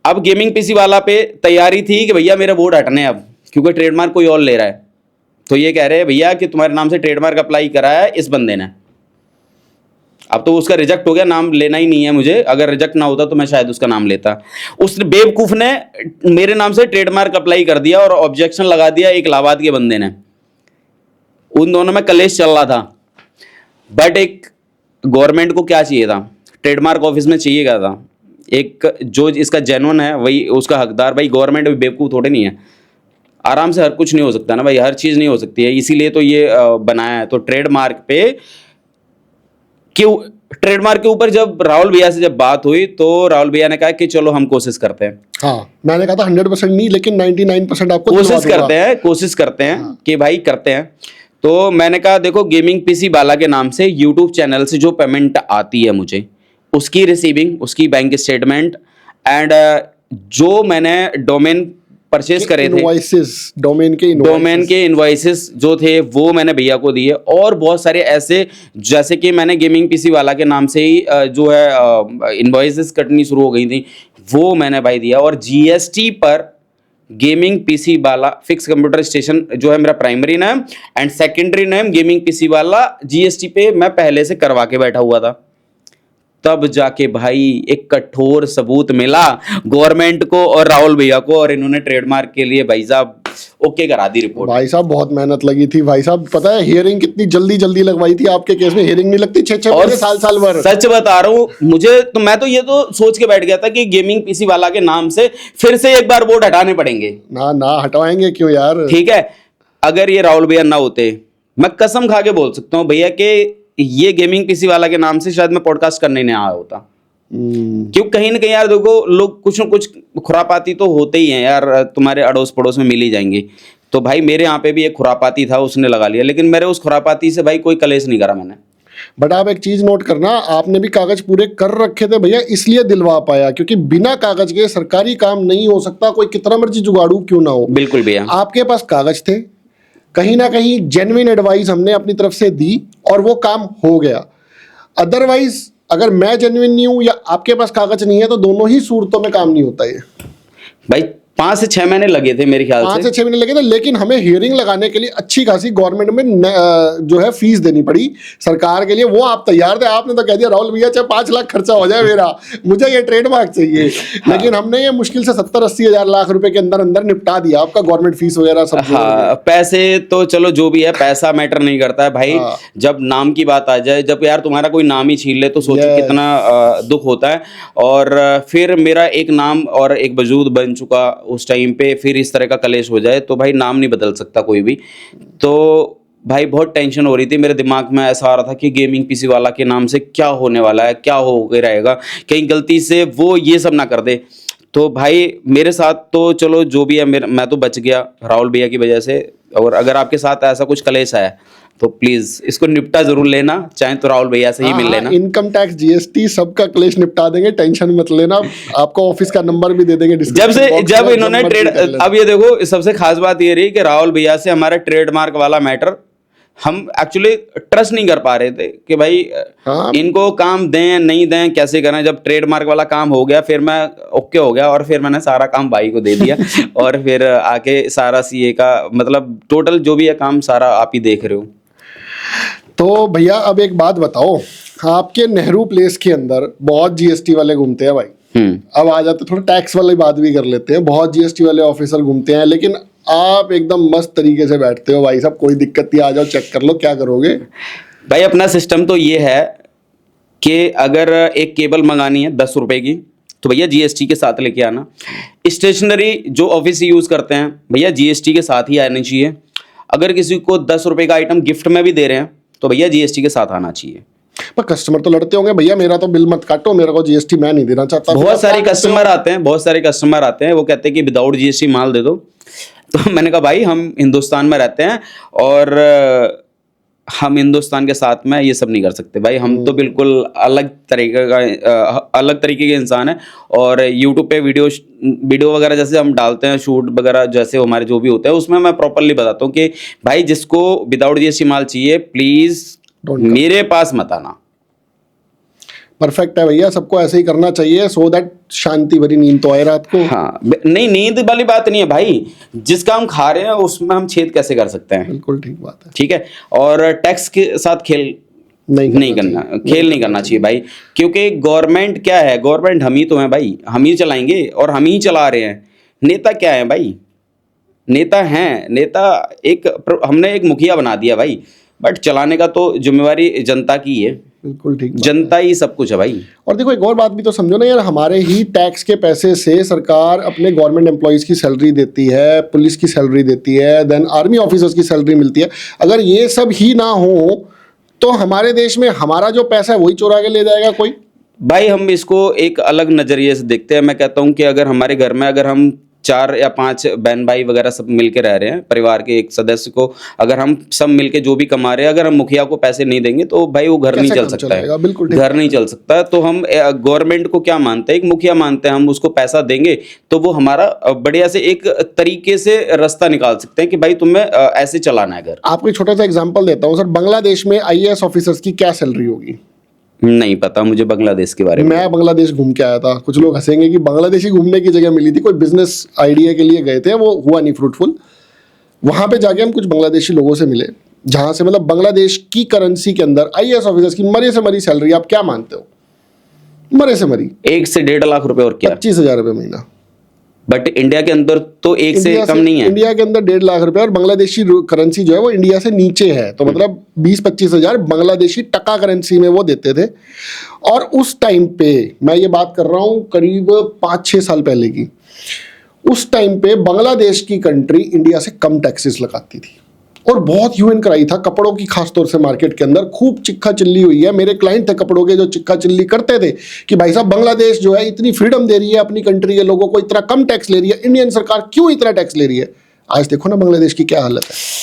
अब गेमिंग पीसी वाला पे तैयारी थी कि भैया मेरा बोर्ड हटने अब, क्योंकि ट्रेडमार्क कोई और ले रहा है। तो ये कह रहे हैं भैया कि तुम्हारे नाम से ट्रेडमार्क अप्लाई करा है इस बंदे ने। अब तो उसका रिजेक्ट हो गया, नाम लेना ही नहीं है मुझे, अगर रिजेक्ट ना होता तो मैं शायद उसका नाम लेता। उस बेवकूफ़ ने मेरे नाम से ट्रेडमार्क अप्लाई कर दिया और ऑब्जेक्शन लगा दिया एक इलाहाबाद के बंदे ने। उन दोनों में कलेश चल रहा था। बट एक गवर्नमेंट को क्या चाहिए था, ट्रेडमार्क ऑफिस में चाहिए क्या था, एक जो इसका जेन्युइन है वही उसका हकदार। भाई गवर्नमेंट भी बेवकूफ़ थोड़े नहीं है, आराम से हर कुछ नहीं हो सकता ना भाई, हर चीज़ नहीं हो सकती है, इसीलिए तो ये बनाया है। तो ट्रेडमार्क पे क्यों, ट्रेडमार्क के ऊपर जब राहुल भैया से जब बात हुई तो राहुल भैया ने कहा कि चलो हम कोशिश करते हैं। हाँ मैंने कहा था 100% नहीं, लेकिन 99% आपको कोशिश करते हैं हाँ। कि भाई करते हैं। तो मैंने कहा देखो गेमिंग पीसी बाला के नाम से यूट्यूब चैनल से जो पेमेंट आती है मुझे, उसकी रिसीविंग, उसकी बैंक स्टेटमेंट एंड जो मैंने डोमेन परचेज करे थे, डोमेन के इनवॉइसेस जो थे वो मैंने भैया को दिए। और बहुत सारे ऐसे, जैसे कि मैंने गेमिंग पीसी वाला के नाम से ही जो है इनवॉइसेस कटनी शुरू हो गई थी, वो मैंने भाई दिया। और जीएसटी पर गेमिंग पीसी वाला फिक्स कंप्यूटर स्टेशन जो है मेरा primary name, and secondary name gaming PC वाला जीएसटी पे मैं पहले से करवा के बैठा हुआ था। तब जाके भाई एक कठोर सबूत मिला गवर्नमेंट को और राहुल भैया को, और इन्होंने ट्रेडमार्क के लिए भाई साहब ओके करा दी रिपोर्ट। भाई साहब बहुत मेहनत लगी थी भाई साहब, पता है हियरिंग कितनी जल्दी जल्दी लगवाई थी आपके केस में, हियरिंग नहीं लगती 6-6 महीने साल भर। सच बता रहा हूँ, मुझे तो मैं तो ये तो सोच के बैठ गया था कि गेमिंग पीसी वाला के नाम से फिर से एक बार बोर्ड हटाने पड़ेंगे। ना ना हटवाएंगे क्यों यार। ठीक है, अगर ये राहुल भैया ना होते, मैं कसम खा के बोल सकता हूँ भैया कि ये गेमिंग पीसी वाला के नाम से शायद मैं पॉडकास्ट करने नहीं आया होता। क्यों, कहीं ना कहीं यार देखो, लोग कुछ ना कुछ खुरापाती तो होते ही हैं यार, तुम्हारे अड़ोस पड़ोस में मिल ही जाएंगे। तो भाई मेरे यहाँ पे भी एक खुरापाती था, उसने लगा लिया, लेकिन मेरे उस खुरापाती से भाई कोई कलेश नहीं करा मैंने। बट आप एक चीज नोट करना, आपने भी कागज पूरे कर रखे थे भैया, इसलिए दिलवा पाया, क्योंकि बिना कागज के सरकारी काम नहीं हो सकता, कोई कितना मर्जी जुगाड़ू क्यों ना हो। बिल्कुल भैया, आपके पास कागज थे, कहीं ना कहीं जेन्युइन एडवाइस हमने अपनी तरफ से दी और वो काम हो गया। अदरवाइज अगर मैं जेन्युइन नहीं हूं या आपके पास कागज नहीं है तो दोनों ही सूरतों में काम नहीं होता ये भाई। 5 से 6 महीने लगे थे मेरे ख्याल से, 5 से 6 महीने लगे थे, लेकिन हमें हियरिंग लगाने के लिए अच्छी खासी गवर्नमेंट में जो है फीस देनी पड़ी सरकार के लिए। वो आप तैयार थे, आपने तो कह दिया राहुल भैया चाहे 5 लाख खर्चा हो जाए मेरा, मुझे ये ट्रेडमार्क चाहिए। हाँ। लेकिन हमने ये मुश्किल से 70-80 हजार लाख रुपए के अंदर अंदर निपटा दिया आपका, गवर्नमेंट फीस वगैरह सब। हाँ, पैसे तो चलो जो भी है, पैसा मैटर नहीं करता है भाई। हाँ। जब नाम की बात आ जाए, जब यार तुम्हारा कोई नाम ही छीन ले तो सोचो कितना दुख होता है। और फिर मेरा एक नाम और एक वजूद बन चुका उस टाइम पे, फिर इस तरह का कलेश हो जाए तो भाई नाम नहीं बदल सकता कोई भी। तो भाई बहुत टेंशन हो रही थी मेरे दिमाग में, ऐसा आ रहा था कि गेमिंग पीसी वाला के नाम से क्या होने वाला है, क्या हो के रहेगा, कहीं गलती से वो ये सब ना कर दे। तो भाई मेरे साथ तो चलो जो भी है, मैं तो बच गया राहुल भैया की वजह से। और अगर आपके साथ ऐसा कुछ कलेश है तो प्लीज इसको निपटा जरूर लेना, चाहे तो राहुल भैया से ही मिल लेना। इनकम टैक्स, जीएसटी सबका क्लेश निपटा देंगे, टेंशन मत लेना। आपको ऑफिस का नंबर भी दे देंगे जब इन्होंने ट्रेड, अब ये देखो सबसे खास बात ये रही कि राहुल भैया से हमारा ट्रेडमार्क वाला मैटर हम एक्चुअली ट्रस्ट नहीं कर पा रहे थे कि भाई इनको काम दें नहीं दें, कैसे करें। जब ट्रेडमार्क वाला काम हो गया फिर मैं ओके हो गया, और फिर मैंने सारा काम भाई को दे दिया और फिर आके सारा सीए का मतलब टोटल जो भी है काम सारा आप ही देख रहे हो। तो भैया अब एक बात बताओ, आपके नेहरू प्लेस के अंदर बहुत जीएसटी वाले घूमते हैं भाई। अब आ जाते थोड़ा टैक्स वाली बात भी कर लेते हैं। बहुत जीएसटी वाले ऑफिसर घूमते हैं, लेकिन आप एकदम मस्त तरीके से बैठते हो भाई साहब, कोई दिक्कत नहीं, आ जाओ चेक कर लो, क्या करोगे भाई। अपना सिस्टम तो ये है कि अगर एक केबल मंगानी है 10 रुपए की तो भैया जीएसटी के साथ लेके आना। स्टेशनरी जो ऑफिस यूज करते हैं भैया जीएसटी के साथ ही आनी चाहिए। अगर किसी को 10 रुपए का आइटम गिफ्ट में भी दे रहे हैं तो भैया जीएसटी के साथ आना चाहिए। पर कस्टमर तो लड़ते होंगे, भैया मेरा तो बिल मत काटो, मेरे को जीएसटी मैं नहीं देना चाहता। बहुत सारे कस्टमर आते हैं वो कहते हैं कि विदाउट जीएसटी माल दे दो। तो मैंने कहा भाई हम हिंदुस्तान में रहते हैं और हम हिंदुस्तान के साथ में ये सब नहीं कर सकते भाई। हम तो बिल्कुल अलग तरीके के इंसान हैं। और यूट्यूब पे वीडियो वगैरह जैसे हम डालते हैं, शूट वगैरह जैसे हमारे जो भी होते हैं, उसमें मैं प्रॉपरली बताता हूँ कि भाई जिसको विदाउट जीएसटी माल चाहिए प्लीज मेरे पास मत आना। परफेक्ट है भैया, सबको ऐसे ही करना चाहिए, सो दैट शांति भरी नींद तो आए रात को। हाँ नहीं, नींद वाली बात नहीं है भाई, जिसका हम खा रहे हैं उसमें हम छेद कैसे कर सकते हैं। बिल्कुल ठीक बात है। ठीक है, और टैक्स के साथ खेल नहीं करना चाहिए भाई। क्योंकि गवर्नमेंट क्या है, गवर्नमेंट हम ही तो हैं भाई, हम ही चलाएंगे और हम ही चला रहे हैं। नेता क्या है भाई, नेता हमने एक मुखिया बना दिया भाई, बट चलाने का तो जिम्मेवारी जनता की है। बिल्कुल ठीक, जनता ही सब कुछ है भाई। और देखो एक और बात भी तो समझो ना यार, हमारे ही टैक्स के पैसे से सरकार अपने गवर्नमेंट एम्प्लॉइज की सैलरी देती है, पुलिस की सैलरी देती है, देन आर्मी ऑफिसर्स की सैलरी मिलती है। अगर ये सब ही ना हो तो हमारे देश में हमारा जो पैसा है वही चुरा के ले जाएगा कोई। भाई हम इसको एक अलग नजरिए से देखते हैं। मैं कहता हूँ कि अगर हमारे घर में अगर हम 4 या 5 बहन भाई वगैरह सब मिलके रह रहे हैं, परिवार के एक सदस्य को अगर हम सब मिलके जो भी कमा रहे हैं, अगर हम मुखिया को पैसे नहीं देंगे तो भाई वो घर नहीं चल सकता है। बिल्कुल घर नहीं चल सकता। तो हम गवर्नमेंट को क्या मानते हैं, एक मुखिया मानते हैं। हम उसको पैसा देंगे तो वो हमारा बढ़िया से एक तरीके से रास्ता निकाल सकते हैं कि भाई तुम्हें ऐसे चलाना है घर। आपको एक छोटा सा एग्जाम्पल देता हूँ सर, बांग्लादेश में IAS ऑफिसर्स की क्या सैलरी होगी? नहीं पता मुझे बांग्लादेश के बारे में। मैं बांग्लादेश घूम के आया था, कुछ लोग हंसेंगे कि बांग्लादेशी घूमने की जगह मिली थी, कोई बिजनेस आइडिया के लिए गए थे, वो हुआ नहीं फ्रूटफुल। वहां पे जाके हम कुछ बांग्लादेशी लोगों से मिले, जहां से मतलब बांग्लादेश की करेंसी के अंदर आईएएस ऑफिसर्स की मरे से मरी सैलरी, आप क्या मानते हो? मरे से मरी 1 से 1.5 लाख रुपए और क्या, 25,000 रुपये महीना। बट इंडिया के अंदर तो 1 से कम नहीं है। इंडिया के अंदर 1.5 लाख रुपए, और बांग्लादेशी करेंसी जो है वो इंडिया से नीचे है, तो मतलब 20-25 हजार बांग्लादेशी टका करेंसी में वो देते थे। और उस टाइम पे मैं ये बात कर रहा हूँ करीब 5-6 साल पहले की, उस टाइम पे बांग्लादेश की कंट्री इंडिया से कम टैक्सेस लगाती थी और बहुत ह्यू एंड क्राई था कपड़ों की, खासतौर से मार्केट के अंदर खूब चिक्का चिल्ली हुई है। मेरे क्लाइंट थे कपड़ों के जो चिक्का चिल्ली करते थे कि भाई साहब बांग्लादेश जो है इतनी फ्रीडम दे रही है अपनी कंट्री के लोगों को, इतना कम टैक्स ले रही है, इंडियन सरकार क्यों इतना टैक्स ले रही है? आज देखो ना बांग्लादेश की क्या हालत है।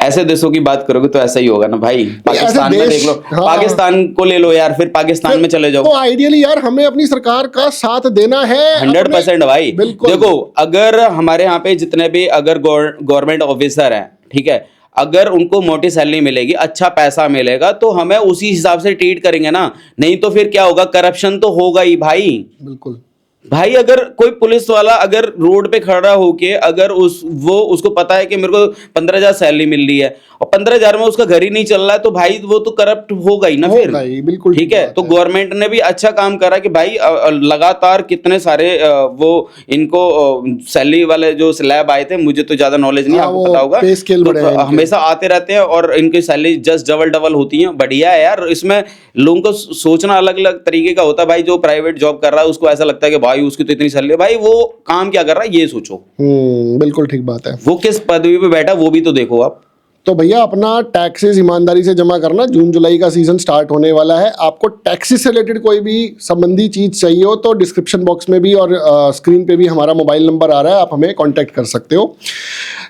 ऐसे देशों की बात करोगे तो ऐसा ही होगा ना भाई। पाकिस्तान में देख लो, हाँ, पाकिस्तान को ले लो यार, फिर पाकिस्तान में चले जाओ। तो आइडियली यार हमें अपनी सरकार का साथ देना है 100% भाई। बिल्कुल। देखो अगर हमारे यहाँ पे जितने भी अगर गवर्नमेंट ऑफिसर हैं, ठीक है, अगर उनको मोटी सैलरी मिलेगी, अच्छा पैसा मिलेगा, तो हमें उसी हिसाब से ट्रीट करेंगे ना। नहीं तो फिर क्या होगा, करप्शन तो होगा ही भाई। बिल्कुल भाई अगर कोई पुलिस वाला अगर रोड पे खड़ा होके अगर उसको पता है कि मेरे को 15,000 सैलरी मिल रही है और 15,000 में उसका घर ही नहीं चल रहा है, तो भाई वो तो करप्ट होगा ही ना फिर। बिल्कुल ठीक है। तो गवर्नमेंट ने भी अच्छा काम करा कि भाई लगातार कितने सारे वो इनको सैलरी वाले जो स्लैब आए थे, मुझे तो ज्यादा नॉलेज नहीं, आपको पता होगा, पे स्केल बढ़े हैं हमेशा आते रहते हैं और इनकी सैलरी जस्ट डबल होती है। बढ़िया है यार, इसमें लोगों को सोचना अलग अलग तरीके का होता है। भाई जो प्राइवेट जॉब कर रहा है उसको ऐसा लगता है कि भाई उसकी तो इतनी सैलरी, भाई वो काम क्या कर रहा है ये सोचो। बिल्कुल ठीक बात है। वो किस पदवी पे बैठा वो भी तो देखो आप। तो भैया अपना टैक्सेस ईमानदारी से जमा करना, जून जुलाई का सीजन स्टार्ट होने वाला है। आपको टैक्सेस से रिलेटेड कोई भी संबंधी चीज चाहिए हो तो डिस्क्रिप्शन बॉक्स में भी और स्क्रीन पे भी हमारा मोबाइल नंबर आ रहा है, आप हमें कांटेक्ट कर सकते हो।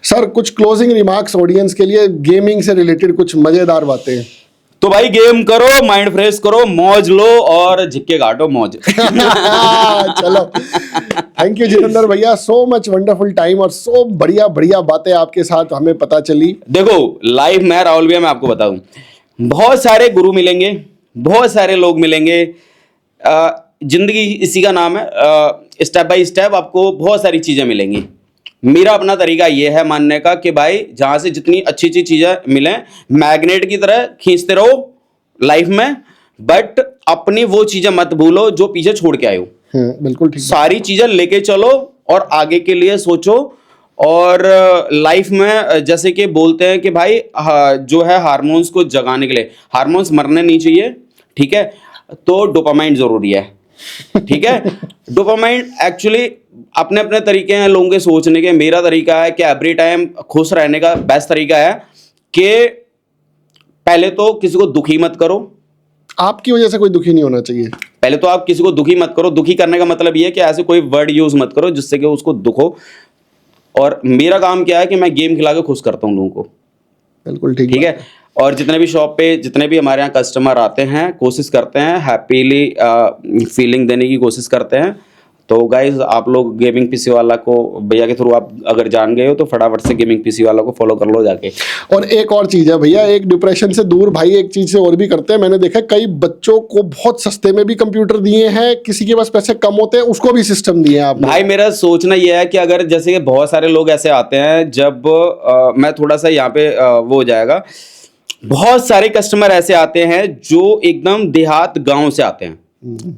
सर कुछ क्लोजिंग रिमार्क्स ऑडियंस के लिए, गेमिंग से रिलेटेड कुछ मजेदार बातें। तो भाई गेम करो, माइंड फ्रेश करो, मौज लो और झिक्के काटो मौज। चलो थैंक यू जितेंद्र भैया, सो मच वंडरफुल टाइम और सो बढ़िया बढ़िया बातें आपके साथ हमें पता चली। देखो लाइफ में राहुल भैया मैं आपको बताऊं, बहुत सारे गुरु मिलेंगे, बहुत सारे लोग मिलेंगे, जिंदगी इसी का नाम है, स्टेप बाय स्टेप आपको बहुत सारी चीजें मिलेंगी। मेरा अपना तरीका ये है मानने का कि भाई जहां से जितनी अच्छी अच्छी चीजें मिलें, मैग्नेट की तरह खींचते रहो लाइफ में, बट अपनी वो चीजें मत भूलो जो पीछे छोड़ के आए हो। बिल्कुल ठीक। सारी चीजें लेके चलो और आगे के लिए सोचो। और लाइफ में जैसे कि बोलते हैं कि भाई जो है हार्मोन्स को जगाने के लिए, हार्मोन्स मरने नहीं चाहिए, ठीक है, तो डोपामाइन जरूरी है, ठीक है। डोपामाइन एक्चुअली अपने अपने तरीके हैं लोगों के सोचने के। मेरा तरीका है कि एवरी टाइम खुश रहने का बेस्ट तरीका है कि पहले तो किसी को दुखी मत करो। आपकी वजह से कोई दुखी नहीं होना चाहिए। पहले तो आप किसी को दुखी मत करो। दुखी करने का मतलब ये है कि ऐसे कोई वर्ड यूज मत करो जिससे कि उसको दुख हो। और मेरा काम क्या है कि मैं गेम खिला के खुश करता हूँ लोगों को। बिल्कुल ठीक, ठीक है। और जितने भी शॉप पे जितने भी हमारे यहाँ कस्टमर आते हैं, कोशिश करते हैं हैप्पीली फीलिंग देने की कोशिश करते हैं। तो गाइज आप लोग गेमिंग पीसी वाला को भैया के थ्रू आप अगर जान गए हो तो फटाफट से गेमिंग पीसी वाला को फॉलो कर लो जाके। और एक और चीज़ है भैया, एक डिप्रेशन से दूर भाई एक चीज़ से और भी करते हैं। मैंने देखा कई बच्चों को बहुत सस्ते में भी कंप्यूटर दिए हैं, किसी के पास पैसे कम होते हैं उसको भी सिस्टम दिए हैं आप। भाई मेरा सोचना यह है कि अगर जैसे कि बहुत सारे लोग ऐसे आते हैं, जब मैं थोड़ा सा यहाँ पे वो हो जाएगा, बहुत सारे कस्टमर ऐसे आते हैं जो एकदम देहात गांव से आते हैं।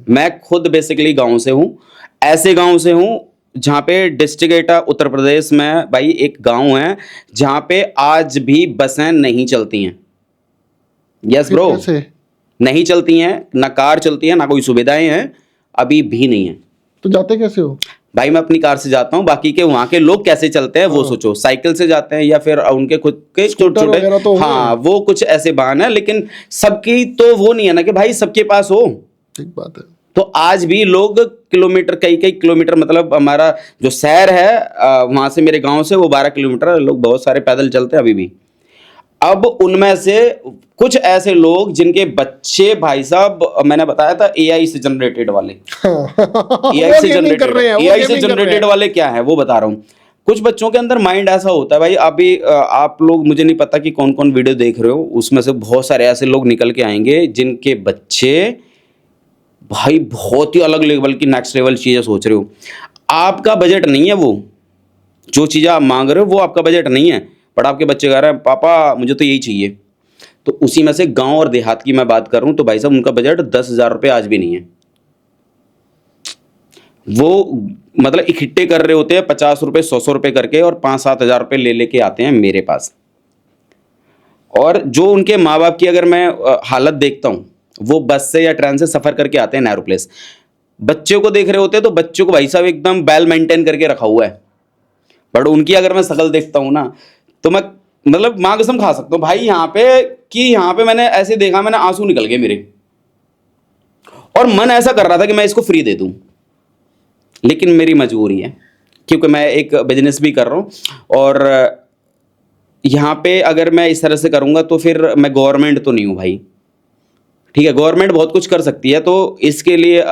मैं खुद बेसिकली गांव से हूँ, ऐसे गांव से हूँ जहाँ पे डिस्ट्रिक्ट एटा उत्तर प्रदेश में भाई एक गांव है जहाँ पे आज भी बसें नहीं चलती हैं। यस ब्रो, नहीं चलती हैं, ना कार चलती है, ना कोई सुविधाएं हैं, अभी भी नहीं है। तो जाते कैसे हो? भाई मैं अपनी कार से जाता हूँ, बाकी के वहाँ के लोग कैसे चलते हैं वो सोचो। साइकिल से जाते हैं या फिर उनके खुद के छोटे तो हाँ वो कुछ ऐसे वाहन है, लेकिन सबकी तो वो नहीं है ना कि भाई सबके पास हो। ठीक बात है। तो आज भी लोग किलोमीटर, कई किलोमीटर, मतलब हमारा जो शहर है वहां से मेरे गांव से वो 12 किलोमीटर, लोग बहुत सारे पैदल चलते हैं अभी भी। अब उनमें से कुछ ऐसे लोग जिनके बच्चे भाई साहब, मैंने बताया था एआई से जनरेटेड वाले, एआई से जनरेटेड वाले क्या है वो बता रहा हूँ। कुछ बच्चों के अंदर माइंड ऐसा होता है भाई, अभी आप लोग, मुझे नहीं पता कि कौन कौन वीडियो देख रहे हो, उसमें से बहुत सारे ऐसे लोग निकल के आएंगे जिनके बच्चे भाई बहुत ही अलग लेवल की नेक्स्ट लेवल चीज़ें सोच रहे हो। आपका बजट नहीं है वो, जो चीज़ें आप मांग रहे हो वो आपका बजट नहीं है, बट आपके बच्चे कह रहे हैं पापा मुझे तो यही चाहिए। तो उसी में से गांव और देहात की मैं बात कर रहा हूँ, तो भाई साहब उनका बजट 10,000 रुपये आज भी नहीं है। वो मतलब इकट्ठे कर रहे होते हैं 50 रुपये 100 रुपये करके, और 5-7 हज़ार रुपये ले लेके आते हैं मेरे पास। और जो उनके माँ बाप की अगर मैं हालत देखता हूँ, वो बस से या ट्रेन से सफ़र करके आते हैं नैरो प्लेस, बच्चों को देख रहे होते हैं तो बच्चों को भाई साहब एकदम वेल मेंटेन करके रखा हुआ है, बट उनकी अगर मैं शक्ल देखता हूँ ना, तो मैं मतलब माँ कसम खा सकता हूँ भाई यहाँ पे, कि यहाँ पे मैंने ऐसे देखा, मैंने आंसू निकल गए मेरे, और मन ऐसा कर रहा था कि मैं इसको फ्री दे दूँ, लेकिन मेरी मजबूरी है क्योंकि मैं एक बिजनेस भी कर रहा हूँ, और यहाँ पे अगर मैं इस तरह से करूँगा तो फिर मैं गवर्नमेंट तो नहीं हूँ भाई, ठीक है, गवर्नमेंट बहुत कुछ कर सकती है, तो इसके लिए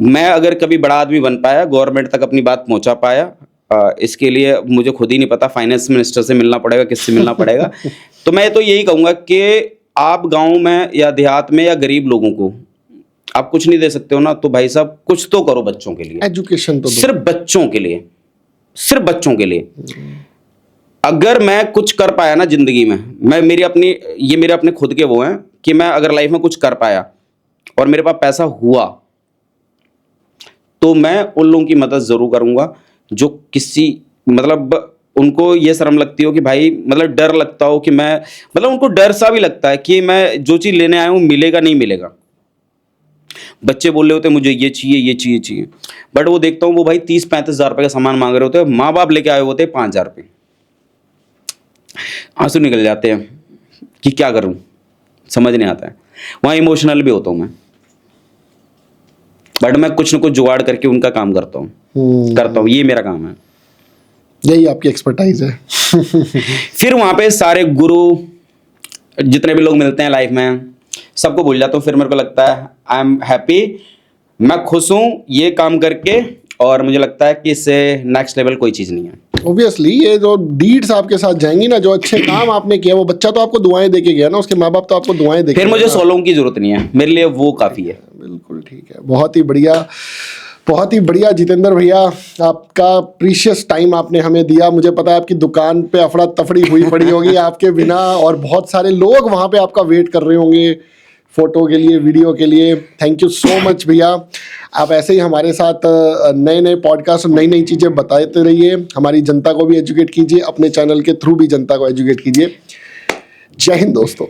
मैं अगर कभी बड़ा आदमी बन पाया, गवर्नमेंट तक अपनी बात पहुँचा पाया, इसके लिए मुझे खुद ही नहीं पता, फाइनेंस मिनिस्टर से मिलना पड़ेगा, किससे मिलना पड़ेगा। तो मैं तो यही कहूँगा कि आप गाँव में या देहात में या गरीब लोगों को आप कुछ नहीं दे सकते हो ना, तो भाई साहब कुछ तो करो बच्चों के लिए, एजुकेशन तो सिर्फ बच्चों के लिए, सिर्फ बच्चों के लिए। अगर मैं कुछ कर पाया ना जिंदगी में, मैं मेरे अपने खुद के वो हैं कि मैं अगर लाइफ में कुछ कर पाया और मेरे पास पैसा हुआ, तो मैं उन लोगों की मदद जरूर करूंगा जो किसी मतलब उनको ये शर्म लगती हो कि भाई मतलब डर लगता हो कि मैं मतलब उनको डर सा भी लगता है कि मैं जो चीज़ लेने आया हूँ मिलेगा नहीं मिलेगा। बच्चे बोल रहे होते हैं मुझे ये चाहिए ये चाहिए चाहिए, बट वो देखता हूँ वो भाई 30-35 हज़ार रुपये का सामान मांग रहे होते हैं, माँ बाप लेके आए होते हैं 5,000 रुपये, आंसू निकल जाते हैं कि क्या करूँ, समझ नहीं आता है। वहाँ इमोशनल भी होता हूँ मैं, बट मैं कुछ न कुछ जुगाड़ करके उनका काम करता हूँ, ये मेरा काम है, यही आपकी एक्सपर्टाइज है। फिर वहाँ पे सारे गुरु जितने भी लोग मिलते हैं लाइफ में, सबको भूल जाता हूँ। फिर मेरे को लगता है आई एम हैप्पी, मैं खुश हूँ ये काम करके, और मुझे लगता है कि इससे नेक्स्ट लेवल कोई चीज़ नहीं है। ऑब्वियसली ये जो डीड्स आपके साथ जाएंगी ना, जो अच्छे काम आपने किया, वो बच्चा तो आपको दुआएं देके गया ना, उसके माँ बाप तो आपको दुआएं देके, फिर मुझे 100 लोगों की जरूरत नहीं है, मेरे लिए वो काफ़ी है। बिल्कुल ठीक है, बहुत ही बढ़िया, बहुत ही बढ़िया जितेंद्र भैया, आपका प्रीशियस टाइम आपने हमें दिया। मुझे पता है आपकी दुकान पे अफरा तफड़ी हुई पड़ी होगी आपके बिना, और बहुत सारे लोग वहाँ पे आपका वेट कर रहे होंगे फोटो के लिए, वीडियो के लिए। थैंक यू सो मच भैया, आप ऐसे ही हमारे साथ नए नए पॉडकास्ट और नई नई चीज़ें बताते रहिए, हमारी जनता को भी एजुकेट कीजिए, अपने चैनल के थ्रू भी जनता को एजुकेट कीजिए। जय हिंद दोस्तों।